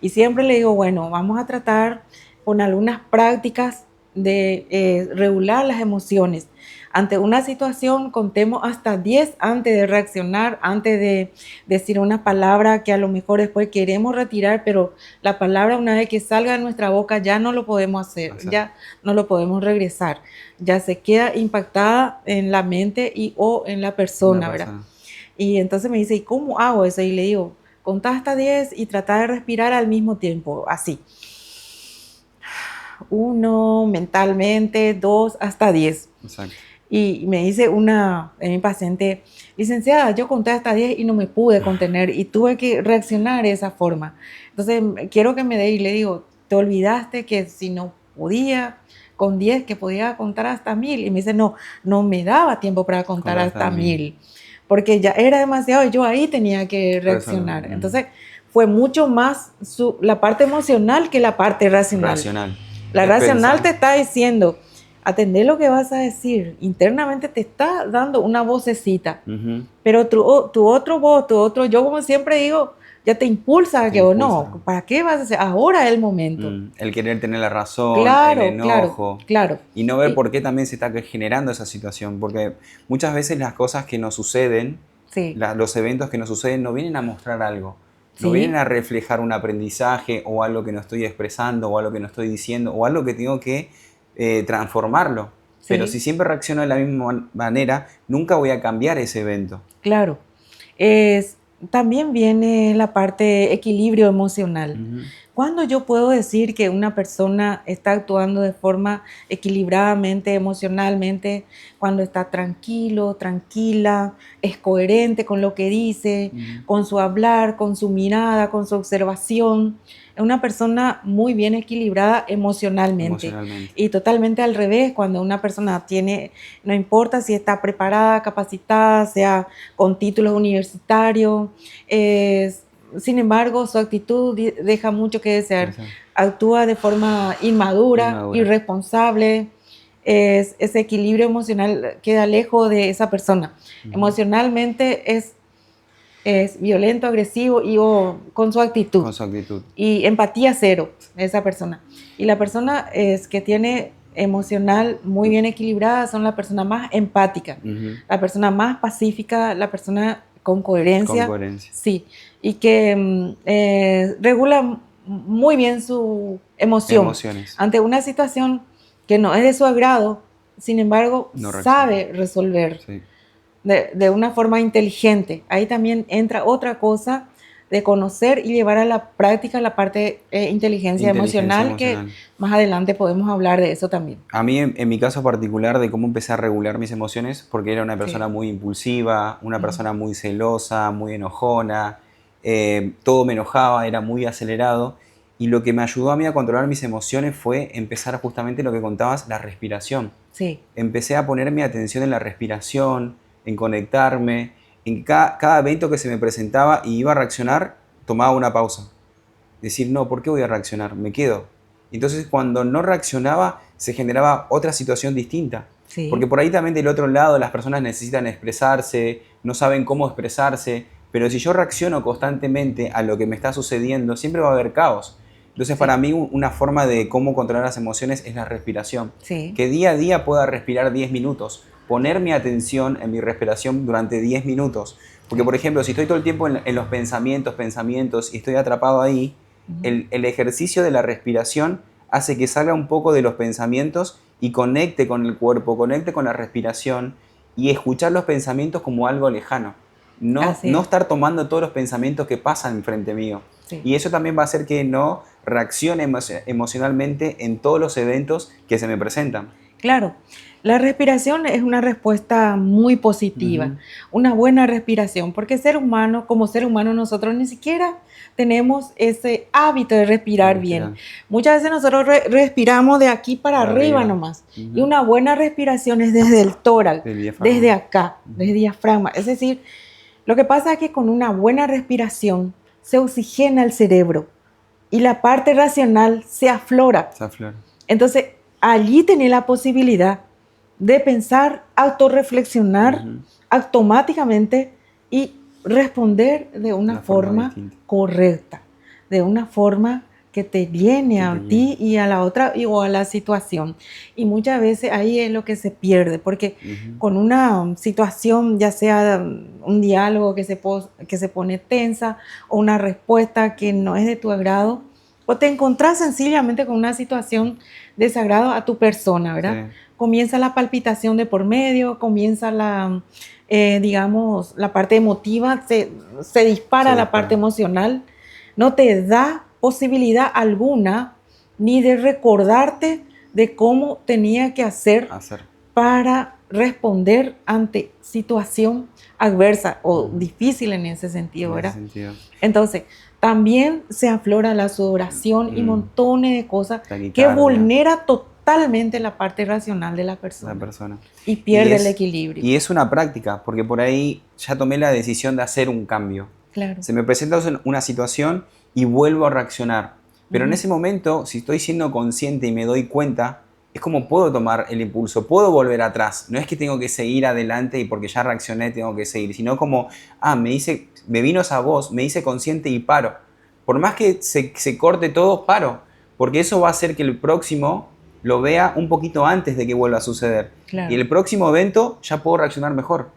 Y siempre le digo, bueno, vamos a tratar con algunas prácticas de regular las emociones. Ante una situación, contemos hasta 10 antes de reaccionar, antes de decir una palabra que a lo mejor después queremos retirar, pero la palabra, una vez que salga de nuestra boca, ya no lo podemos hacer, ya no lo podemos regresar. Ya se queda impactada en la mente o en la persona, ¿verdad? Y entonces me dice, ¿y cómo hago eso? Y le digo, contá hasta 10 y trata de respirar al mismo tiempo, así. 1 mentalmente, 2 hasta 10. Exacto. Y me dice una de mi paciente, licenciada, yo conté hasta 10 y no me pude contener y tuve que reaccionar de esa forma. Entonces, quiero que me dé, y le digo, ¿te olvidaste que si no podía con 10 que podía contar hasta 1000? Y me dice, no me daba tiempo para contar hasta 1000, porque ya era demasiado y yo ahí tenía que reaccionar. Entonces, fue mucho más la parte emocional que la parte racional. La racional te está diciendo, atender lo que vas a decir. Internamente te está dando una vocecita, Ujú. pero tu otro voz, tu otro yo, como siempre digo, ya te impulsa a Te que, o impulsa. no, ¿para qué vas a hacer? Ahora es el momento. El querer tener la razón, el Claro, claro, enojo. claro. Y no ver Y- por qué también se está generando esa situación. Porque muchas veces las cosas que nos suceden, sí, los eventos que nos suceden, no vienen a mostrar algo. No vienen sí, a reflejar un aprendizaje o algo que no estoy expresando o algo que no estoy diciendo o algo que tengo que transformarlo. Pero si sí, siempre reacciono de la misma manera, nunca voy a cambiar ese evento. claro. Es, también viene la parte equilibrio emocional. Ujú. ¿Cuándo yo puedo decir que una persona está actuando de forma equilibradamente, emocionalmente, cuando está tranquilo, tranquila, es coherente con lo que dice, Ujú. con su hablar, con su mirada, con su observación? Es una persona muy bien equilibrada emocionalmente. Emocionalmente. Y totalmente al revés, cuando una persona tiene, no importa si está preparada, capacitada, sea con títulos universitarios, sin embargo, su actitud deja mucho que desear. Interesante. Actúa de forma inmadura, Inmadura. irresponsable. Ese equilibrio emocional queda lejos de esa persona. Ujú. Emocionalmente es violento, agresivo y con su actitud. Con su actitud. Y empatía cero de esa persona. Y la persona que tiene emocional muy bien equilibrada son la persona más empática, Ujú. la persona más pacífica, la persona con Con coherencia, coherencia. sí, y que regula muy bien su emoción Emociones. ante una situación que no es de su agrado, sin embargo, No reacciona. sabe resolver Sí. de una forma inteligente. Ahí también entra otra cosa de conocer y llevar a la práctica la parte inteligencia Inteligencia emocional, que emocional. más adelante podemos hablar de eso también. A mí, en mi caso particular, de cómo empecé a regular mis emociones, porque era una persona Sí. muy impulsiva, una Ujú. persona muy celosa, muy enojona, todo me enojaba, era muy acelerado. Y lo que me ayudó a mí a controlar mis emociones fue empezar justamente lo que contabas, la respiración. Sí, Empecé a poner mi atención en la respiración, en conectarme, en cada evento que se me presentaba y iba a reaccionar, tomaba una pausa. Decir, no, ¿por qué voy a reaccionar? Me quedo. Entonces, cuando no reaccionaba, se generaba otra situación distinta. Porque sí, por ahí también del otro lado las personas necesitan expresarse, no saben cómo expresarse, pero si yo reacciono constantemente a lo que me está sucediendo, siempre va a haber caos. Entonces, para sí, mí, una forma de cómo controlar las emociones es la respiración. sí, Que día a día pueda respirar 10 minutos, poner mi atención en mi respiración durante 10 minutos. Porque, sí. por ejemplo, si estoy todo el tiempo en los pensamientos, y estoy atrapado ahí, Ujú. el ejercicio de la respiración hace que salga un poco de los pensamientos y conecte con el cuerpo, conecte con la respiración y escuchar los pensamientos como algo lejano. No, Así no es, estar tomando todos los pensamientos que pasan enfrente mío. sí. Y eso también va a hacer que no reaccione emocionalmente en todos los eventos que se me presentan. Claro, la respiración es una respuesta muy positiva, Ujú. una buena respiración, porque ser humano, como ser humano, nosotros ni siquiera tenemos ese hábito de respirar bien. Respirar Muchas veces nosotros respiramos de aquí para para arriba arriba. nomás, y Ujú. una buena respiración es desde el tórax, Del diafragma. desde acá, Ujú. desde diafragma. Es decir, lo que pasa es que con una buena respiración se oxigena el cerebro y la parte racional se aflora. Esa flor. Entonces, allí tenés la posibilidad de pensar, autorreflexionar Ujú. automáticamente y responder de De una una forma forma distinta. correcta, de una forma que te llene Que a te ti llene. y a la otra o a la situación. Y muchas veces ahí es lo que se pierde, porque Ujú. con una situación, ya sea un diálogo que se pone tensa o una respuesta que no es de tu agrado, o te encontrás sencillamente con una situación de desagrado a tu persona, Sí. ¿verdad? Comienza la palpitación de por medio, comienza digamos, la parte emotiva, se dispara Se la parte dispara. emocional, no te da posibilidad alguna ni de recordarte de cómo tenía que hacer Hacer. para responder ante situación adversa o Ujú. difícil en ese En sentido, ese ¿verdad? sentido. Entonces, también se aflora la sudoración y Mm. montones de cosas que Taquicardia, vulnera totalmente la parte racional de la la persona persona. y Y pierde el es, equilibrio. y es una práctica, porque por ahí ya tomé la decisión de hacer un cambio. Claro. Se me presenta una situación y vuelvo a reaccionar. Pero en Ujú. ese momento, si estoy siendo consciente y me doy cuenta, es como puedo tomar el impulso, puedo volver atrás. No es que tengo que seguir adelante y porque ya reaccioné tengo que seguir, sino como, me vino esa voz, me hice consciente y paro. Por más que se corte todo, paro. Porque eso va a hacer que el próximo lo vea un poquito antes de que vuelva a suceder. Claro. Y el próximo evento ya puedo reaccionar mejor.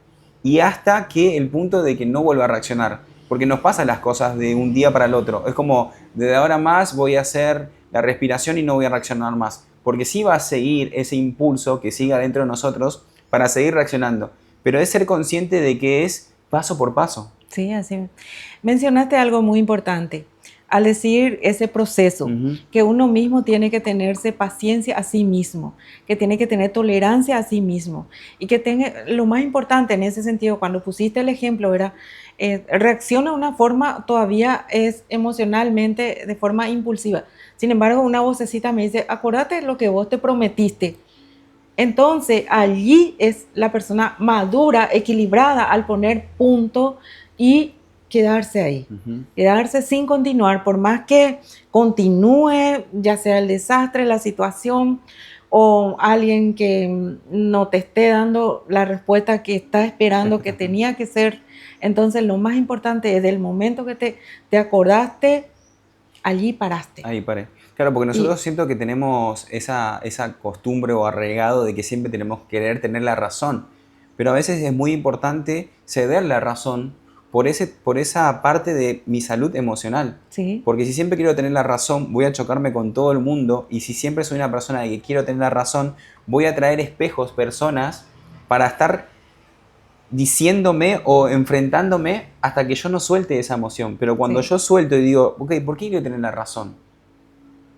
Y hasta que el punto de que no vuelva a reaccionar. Porque nos pasan las cosas de un día para el otro. Es como, de ahora más voy a hacer la respiración y no voy a reaccionar más. Porque sí va a seguir ese impulso que siga dentro de nosotros para seguir reaccionando. Pero es ser consciente de que es paso por paso. Sí, así. Mencionaste algo muy importante. Al decir ese proceso, que uno mismo tiene que tenerse paciencia a sí mismo, que tiene que tener tolerancia a sí mismo y que tenga, lo más importante en ese sentido, cuando pusiste el ejemplo, era reacciona de una forma todavía es emocionalmente de forma impulsiva. Sin embargo, una vocecita me dice, acuérdate lo que vos te prometiste. Entonces, allí es la persona madura, equilibrada, al poner punto y quedarse ahí. Quedarse sin continuar, por más que continúe, ya sea el desastre, la situación o alguien que no te esté dando la respuesta que está esperando, que tenía que ser. Entonces, lo más importante es del momento que te acordaste, allí paraste. Ahí paré. Claro, porque nosotros siento que tenemos esa costumbre o arraigado de que siempre tenemos que querer tener la razón. Pero a veces es muy importante ceder la razón por esa parte de mi salud emocional. Sí. Porque si siempre quiero tener la razón, voy a chocarme con todo el mundo. Y si siempre soy una persona de que quiero tener la razón, voy a traer espejos, personas, para estar diciéndome o enfrentándome hasta que yo no suelte esa emoción. Pero cuando yo suelto y digo, ok, ¿por qué quiero tener la razón?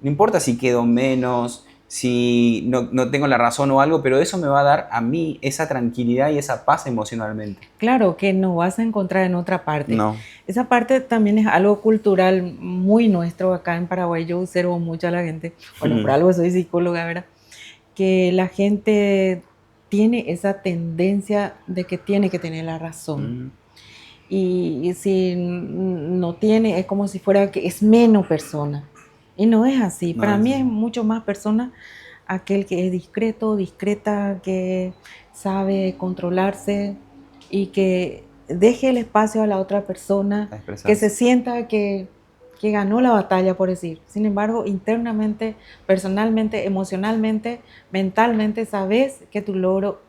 No importa si quedo menos, si no tengo la razón o algo, pero eso me va a dar a mí esa tranquilidad y esa paz emocionalmente. Claro, que no vas a encontrar en otra parte. No. Esa parte también es algo cultural muy nuestro acá en Paraguay. Yo observo mucho a la gente, bueno, por algo soy psicóloga, ¿verdad? Que la gente tiene esa tendencia de que tiene que tener la razón. Y si no tiene, es como si fuera que es menos persona. Y no es así. No Para es mí así. es mucho más persona aquel que es discreto, discreta, que sabe controlarse y que deje el espacio a la otra persona, A expresarse. que se sienta que ganó la batalla, por decir. Sin embargo, internamente, personalmente, emocionalmente, mentalmente, sabes que tu logro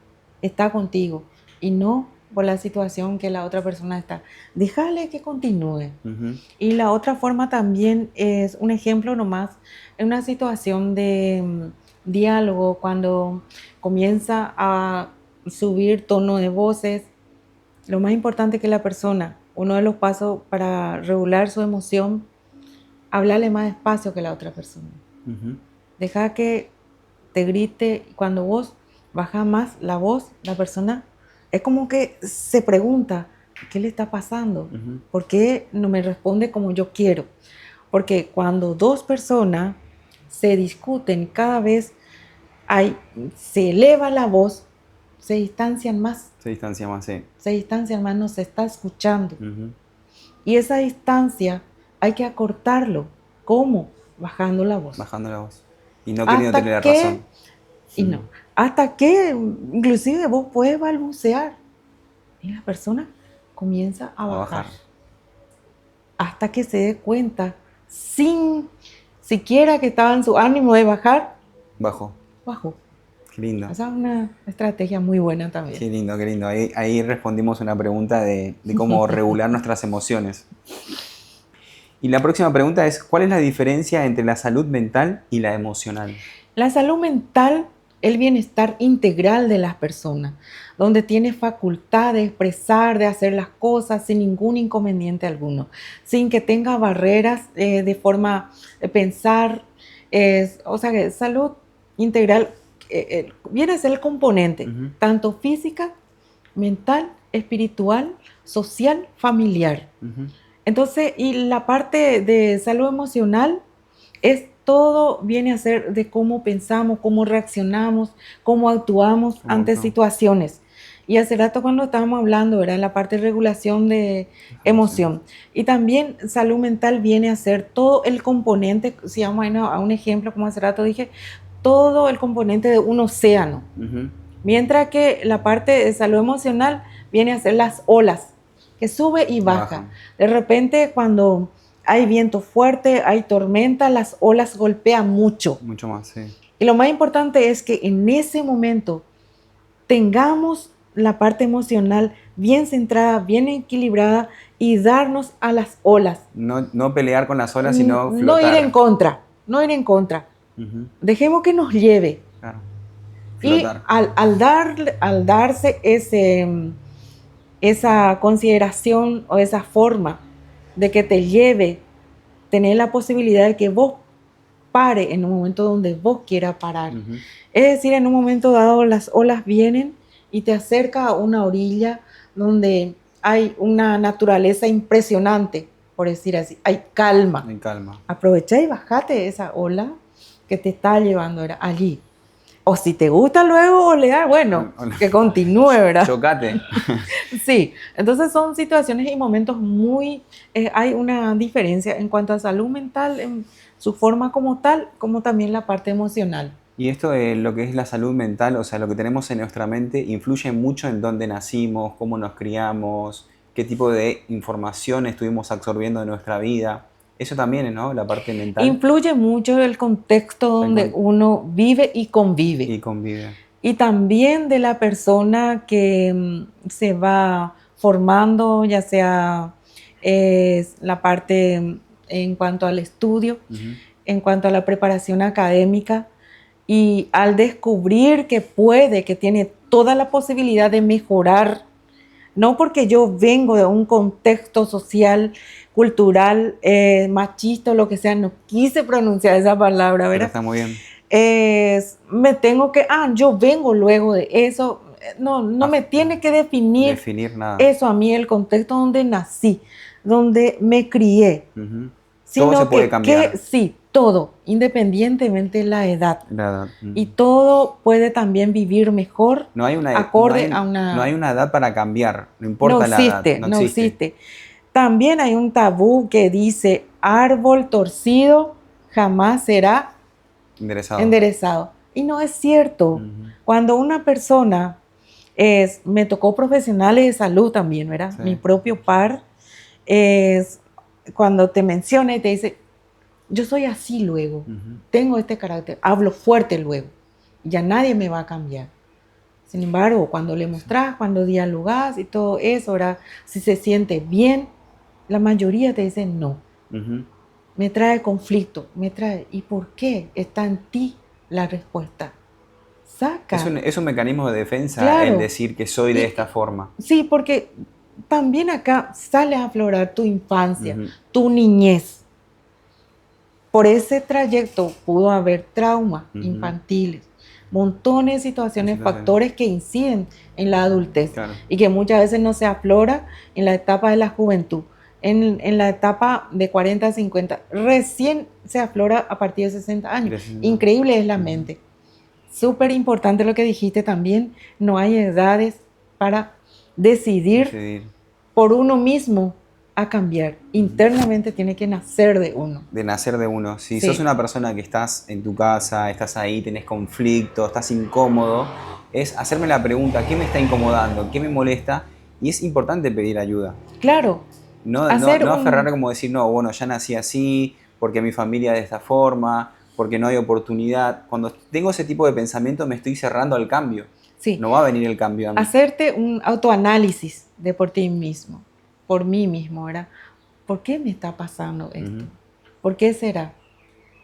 está contigo y no por la situación que la otra persona está. Déjale que continúe. Y la otra forma también es un ejemplo nomás, en una situación de diálogo, cuando comienza a subir tono de voces, lo más importante que la persona, uno de los pasos para regular su emoción, hablarle más despacio que la otra persona. Deja que te grite. Cuando vos bajas más la voz, la persona es como que se pregunta, ¿qué le está pasando? ¿Por qué no me responde como yo quiero? Porque cuando dos personas se discuten, cada vez se eleva la voz, se distancian más. Se distancia más, sí. Se distancian más, no se está escuchando. Y esa distancia hay que acortarlo. ¿Cómo? Bajando la voz. Bajando la voz. Y no queriendo tener la razón. Y no. Hasta que inclusive vos puedes balbucear y la persona comienza a bajar. Hasta que se dé cuenta, sin siquiera que estaba en su ánimo de bajar, bajó. Qué lindo. Esa es una estrategia muy buena también. Qué lindo, qué lindo. Ahí respondimos una pregunta de cómo regular nuestras emociones. Y la próxima pregunta es, ¿cuál es la diferencia entre la salud mental y la emocional? La salud mental, el bienestar integral de las personas, donde tiene facultad de expresar, de hacer las cosas sin ningún inconveniente alguno, sin que tenga barreras de forma de pensar. O sea, salud integral viene a ser el componente, tanto física, mental, espiritual, social, familiar. Entonces, y la parte de salud emocional todo viene a ser de cómo pensamos, cómo reaccionamos, cómo actuamos ante situaciones. Y hace rato cuando estábamos hablando, era la parte de regulación de emoción. Y también salud mental viene a ser todo el componente, si vamos a un ejemplo, como hace rato dije, todo el componente de un océano. Ujú. Mientras que la parte de salud emocional viene a ser las olas, que sube y baja. Bajan. De repente, cuando hay viento fuerte, hay tormenta, las olas golpean mucho. Mucho más, sí. Y lo más importante es que en ese momento tengamos la parte emocional bien centrada, bien equilibrada y darnos a las olas. No pelear con las olas, sino No ir flotar. en contra, no ir en contra. Ujú. Dejemos que nos lleve. Claro. Y Flotar. al darse esa consideración o esa forma de que te lleve, tener la posibilidad de que vos pare en un momento donde vos quieras parar. Ujú. Es decir, en un momento dado las olas vienen y te acerca a una orilla donde hay una naturaleza impresionante, por decir así, hay calma. En calma. Aprovecha y bajate esa ola que te está llevando allí. O si te gusta luego olear, bueno, que continúe, ¿verdad? Chocate. Sí, entonces son situaciones y momentos muy... hay una diferencia en cuanto a salud mental, en su forma como tal, como también la parte emocional. Y esto de lo que es la salud mental, o sea, lo que tenemos en nuestra mente, influye mucho en dónde nacimos, cómo nos criamos, qué tipo de información estuvimos absorbiendo de nuestra vida. Eso también, ¿no? La parte mental. Influye mucho el contexto donde uno vive y convive. Y convive. Y también de la persona que se va formando, ya sea la parte en cuanto al estudio, en cuanto a la preparación académica, y al descubrir que puede, que tiene toda la posibilidad de mejorar, no porque yo vengo de un contexto social, cultural, machista o lo que sea, no quise pronunciar esa palabra, ¿verdad? Pero está muy bien. Me tengo que, yo vengo luego de eso, no me tiene que definir nada. eso a mí, el contexto donde nací, donde me crié. Sino todo se puede cambiar. Sí, todo, independientemente de la edad. La edad. Y todo puede también vivir mejor No hay una, acorde no hay, a una... No hay una edad para cambiar, no importa la edad. No existe. También hay un tabú que dice, árbol torcido jamás será enderezado. Y no es cierto. Cuando una persona me tocó profesionales de salud también, ¿verdad? Sí. Mi propio par, cuando te menciona y te dice, yo soy así luego, tengo este carácter, hablo fuerte luego, ya nadie me va a cambiar. Sin embargo, cuando le mostrás, cuando dialogás y todo eso, ¿verdad? Si se siente bien, la mayoría te dice no. Me trae conflicto, ¿y por qué? Está en ti la respuesta. Saca. Es un mecanismo de defensa, claro. El decir que soy de esta forma. Sí, porque también acá sale a aflorar tu infancia, tu niñez. Por ese trayecto pudo haber traumas infantiles, montones de situaciones, factores que inciden en la adultez, claro, y que muchas veces no se aflora en la etapa de la juventud. En la etapa de 40 a 50, recién se aflora a partir de 60 años. Increíble es la mente. Súper importante lo que dijiste también, no hay edades para decidir por uno mismo a cambiar. Internamente tiene que nacer de uno. De nacer de uno. Si sos una persona que estás en tu casa, estás ahí, tenés conflicto, estás incómodo, es hacerme la pregunta, ¿qué me está incomodando? ¿Qué me molesta? Y es importante pedir ayuda. Claro. No aferrar como decir, no, bueno, ya nací así, porque mi familia es de esta forma, porque no hay oportunidad. Cuando tengo ese tipo de pensamiento me estoy cerrando al cambio. Sí. No va a venir el cambio a mí. Hacerte un autoanálisis de por ti mismo, por mí mismo, ¿verdad? ¿Por qué me está pasando esto? ¿Por qué será?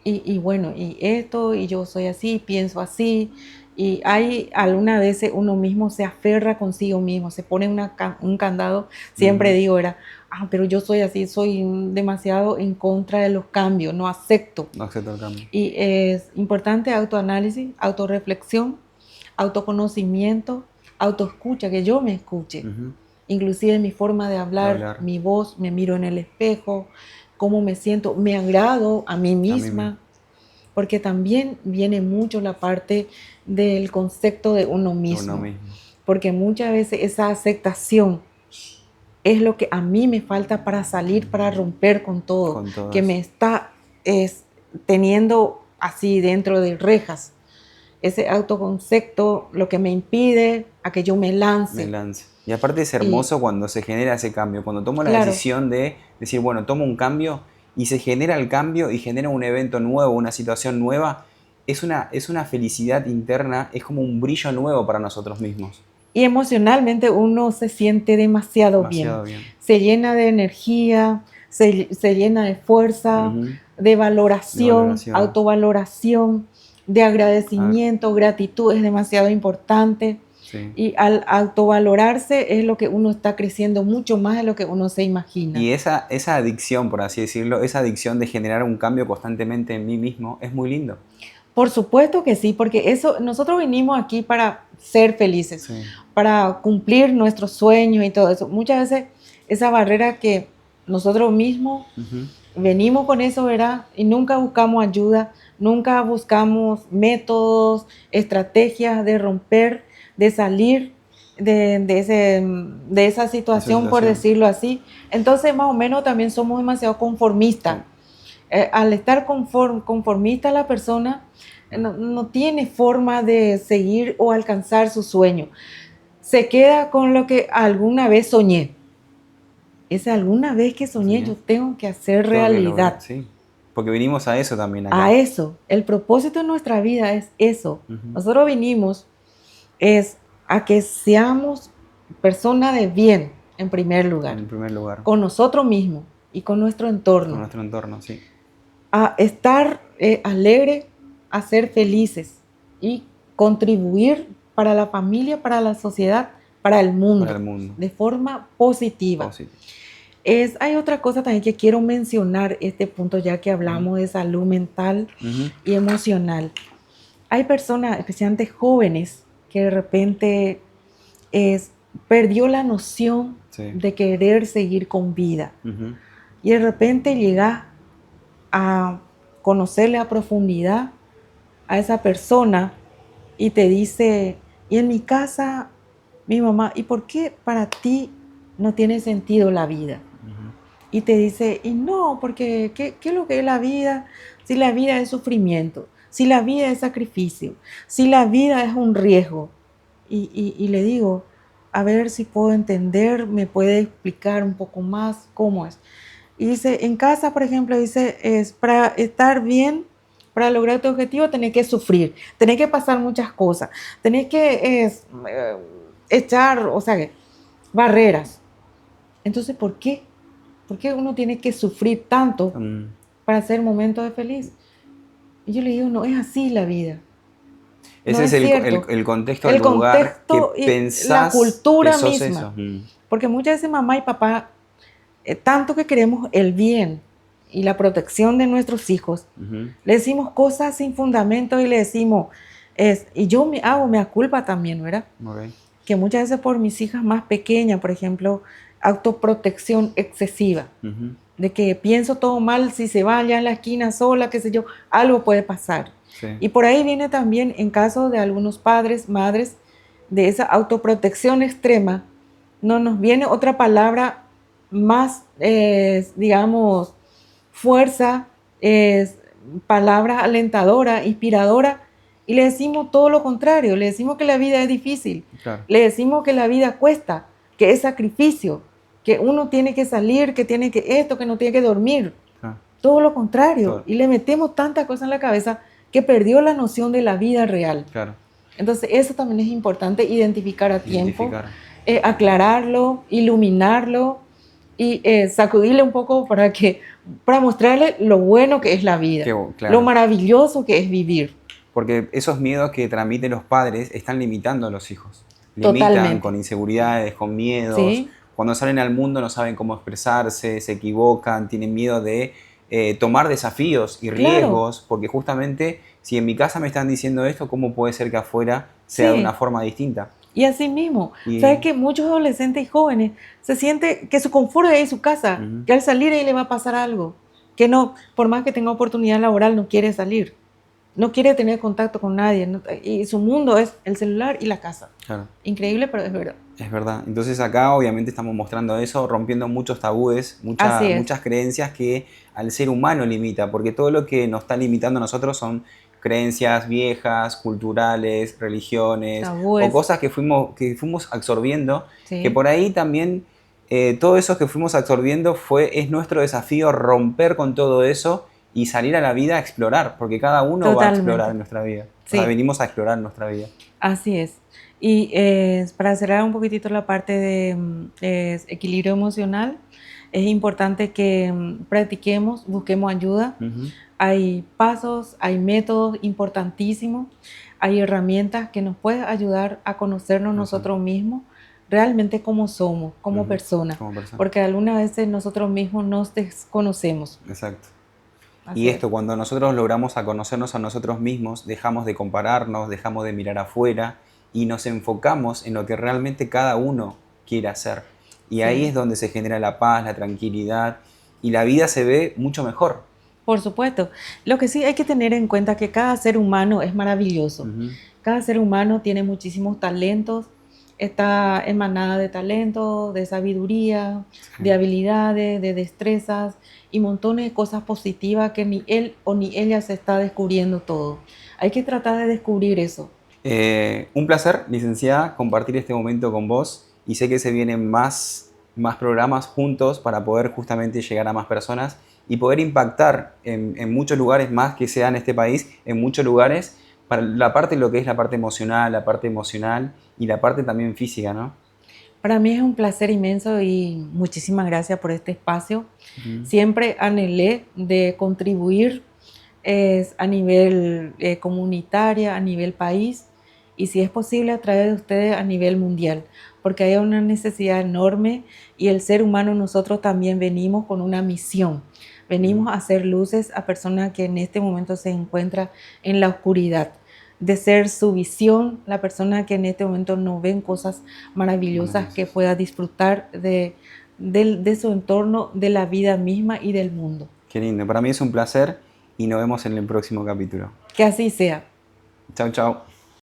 Y bueno, y esto, y yo soy así, pienso así. Y hay algunas veces uno mismo se aferra consigo mismo, se pone un candado. Siempre digo, pero yo soy así, soy demasiado en contra de los cambios, no acepto. No acepto el cambio. Y es importante autoanálisis, autorreflexión, autoconocimiento, autoescucha, que yo me escuche. Inclusive mi forma de hablar, mi voz, me miro en el espejo, cómo me siento, me agrado a mí misma, porque también viene mucho la parte del concepto de uno mismo. Porque muchas veces esa aceptación es lo que a mí me falta para salir, para romper con todo, que me está teniendo así dentro de rejas. ese autoconcepto lo que me impide a que yo me lance. Me lance. Y aparte es hermoso cuando se genera ese cambio, cuando tomo la Claro. decisión de decir, bueno, tomo un cambio y se genera el cambio y genera un evento nuevo, una situación nueva, es una felicidad interna, es como un brillo nuevo para nosotros mismos. Y emocionalmente uno se siente demasiado bien. Se llena de energía, se llena de fuerza, de valoración, autovaloración, de agradecimiento, gratitud es demasiado importante. Sí. Y al autovalorarse es lo que uno está creciendo mucho más de lo que uno se imagina. Y esa adicción, por así decirlo, esa adicción de generar un cambio constantemente en mí mismo, es muy lindo. Por supuesto que sí, porque eso, nosotros vinimos aquí para ser felices, sí, para cumplir nuestros sueños y todo eso. Muchas veces esa barrera que nosotros mismos venimos con eso, ¿verdad? Y nunca buscamos ayuda, nunca buscamos métodos, estrategias de romper, de salir de esa situación, por decirlo así. Entonces, más o menos también somos demasiado conformistas. Sí. Al estar conformista la persona no tiene forma de seguir o alcanzar su sueño. Se queda con lo que alguna vez soñé. Ese alguna vez que soñé, sí, yo tengo que hacer realidad. Sí, porque vinimos a eso también acá. A eso. El propósito de nuestra vida es eso. Nosotros vinimos a que seamos personas de bien, en primer lugar. En primer lugar. Con nosotros mismos y con nuestro entorno. Con nuestro entorno, sí. A estar alegre, a ser felices y contribuir para la familia, para la sociedad, para el mundo. De forma positiva. Hay otra cosa también que quiero mencionar este punto, ya que hablamos de salud mental y emocional. Hay personas, especialmente jóvenes, que de repente perdió la noción de querer seguir con vida. Y de repente llega a conocerle a profundidad a esa persona y te dice, y en mi casa, mi mamá, ¿y por qué para ti no tiene sentido la vida? Y te dice, y no, porque ¿qué es lo que es la vida? Si la vida es sufrimiento, si la vida es sacrificio, si la vida es un riesgo. Y le digo, a ver si puedo entender, me puede explicar un poco más cómo es. Y dice, en casa, por ejemplo, dice, es para estar bien, para lograr tu objetivo, tenés que sufrir, tenés que pasar muchas cosas, tenés que echar, o sea, barreras. Entonces, ¿por qué? ¿Por qué uno tiene que sufrir tanto para hacer momentos de feliz? Y yo le digo, no es así la vida. Ese no es el contexto, el lugar contexto que pensás, la cultura que sos misma. Eso. Porque muchas veces mamá y papá, tanto que queremos el bien y la protección de nuestros hijos, le decimos cosas sin fundamento y le decimos, y yo me hago mea culpa también, ¿verdad? Okay. Que muchas veces por mis hijas más pequeñas, por ejemplo, autoprotección excesiva, de que pienso todo mal, si se va allá en la esquina sola, qué sé yo, algo puede pasar. Sí. Y por ahí viene también, en caso de algunos padres, madres, de esa autoprotección extrema, no nos viene otra palabra más, digamos, fuerza, palabra alentadora, inspiradora, y le decimos todo lo contrario, le decimos que la vida es difícil, claro. Le decimos que la vida cuesta, que es sacrificio, que uno tiene que salir, que tiene que esto, que no tiene que dormir, claro. Todo lo contrario, claro. Y le metemos tantas cosas en la cabeza que perdió la noción de la vida real. Claro. Entonces eso también es importante, identificar a tiempo, aclararlo, iluminarlo y sacudirle un poco para mostrarle lo bueno que es la vida, claro. Lo maravilloso que es vivir. Porque esos miedos que transmiten los padres están limitando a los hijos. Limitan. Totalmente. Con inseguridades, con miedos. ¿Sí? Cuando salen al mundo no saben cómo expresarse, se equivocan, tienen miedo de tomar desafíos y riesgos, claro. Porque justamente si en mi casa me están diciendo esto, ¿cómo puede ser que afuera sea de una forma distinta? Y así mismo, ¿sabes que muchos adolescentes y jóvenes se sienten que su confort es en su casa, que al salir ahí le va a pasar algo, que no, por más que tenga oportunidad laboral, no quiere salir, no quiere tener contacto con nadie, y su mundo es el celular y la casa. Claro. Increíble, pero es verdad. Es verdad. Entonces acá obviamente estamos mostrando eso, rompiendo muchos tabúes, muchas creencias que al ser humano limita, porque todo lo que nos está limitando a nosotros son creencias viejas, culturales, religiones, o Tabúes, cosas que fuimos absorbiendo, que sí, por ahí también todo eso que fuimos absorbiendo es nuestro desafío romper con todo eso y salir a la vida a explorar, porque cada uno va a explorar totalmente. en nuestra vida. O sea, Sí, venimos a explorar nuestra vida. así es. Y para cerrar un poquitito la parte de equilibrio emocional, es importante que practiquemos, busquemos ayuda. Ujú. Hay pasos, hay métodos importantísimos, hay herramientas que nos pueden ayudar a conocernos Razón. nosotros mismos realmente como somos, como Ujú. personas, Como persona. porque algunas veces nosotros mismos nos desconocemos. Exacto. Y Así es. esto, cuando nosotros logramos a conocernos a nosotros mismos, dejamos de compararnos, dejamos de mirar afuera y nos enfocamos en lo que realmente cada uno quiere hacer. Y ahí Sí. es donde se genera la paz, la tranquilidad y la vida se ve mucho mejor. Por supuesto. Lo que sí hay que tener en cuenta que cada ser humano es maravilloso. Ujú. Cada ser humano tiene muchísimos talentos, está emanada de talento, de sabiduría, de Sí. habilidades, de destrezas y montones de cosas positivas que ni él o ni ella se está descubriendo todo. Hay que tratar de descubrir eso. Un placer, licenciada, compartir este momento con vos y sé que se vienen más programas juntos para poder justamente llegar a más personas y poder impactar en muchos lugares más que sea en este país, en muchos lugares, para la parte, lo que es la parte emocional y la parte también física, ¿no? Para mí es un placer inmenso y muchísimas gracias por este espacio. Ujú. Siempre anhelé de contribuir a nivel comunitaria, a nivel país y si es posible a través de ustedes a nivel mundial, porque hay una necesidad enorme y el ser humano nosotros también venimos con una misión. Ujú. Venimos a hacer luces a personas que en este momento se encuentran en la oscuridad, de ser su visión, la persona que en este momento no ven cosas maravillosas que Maravillosos. pueda disfrutar de su entorno, de la vida misma y del mundo. Qué lindo. Para mí es un placer y nos vemos en el próximo capítulo. Que así sea. Chao, chao.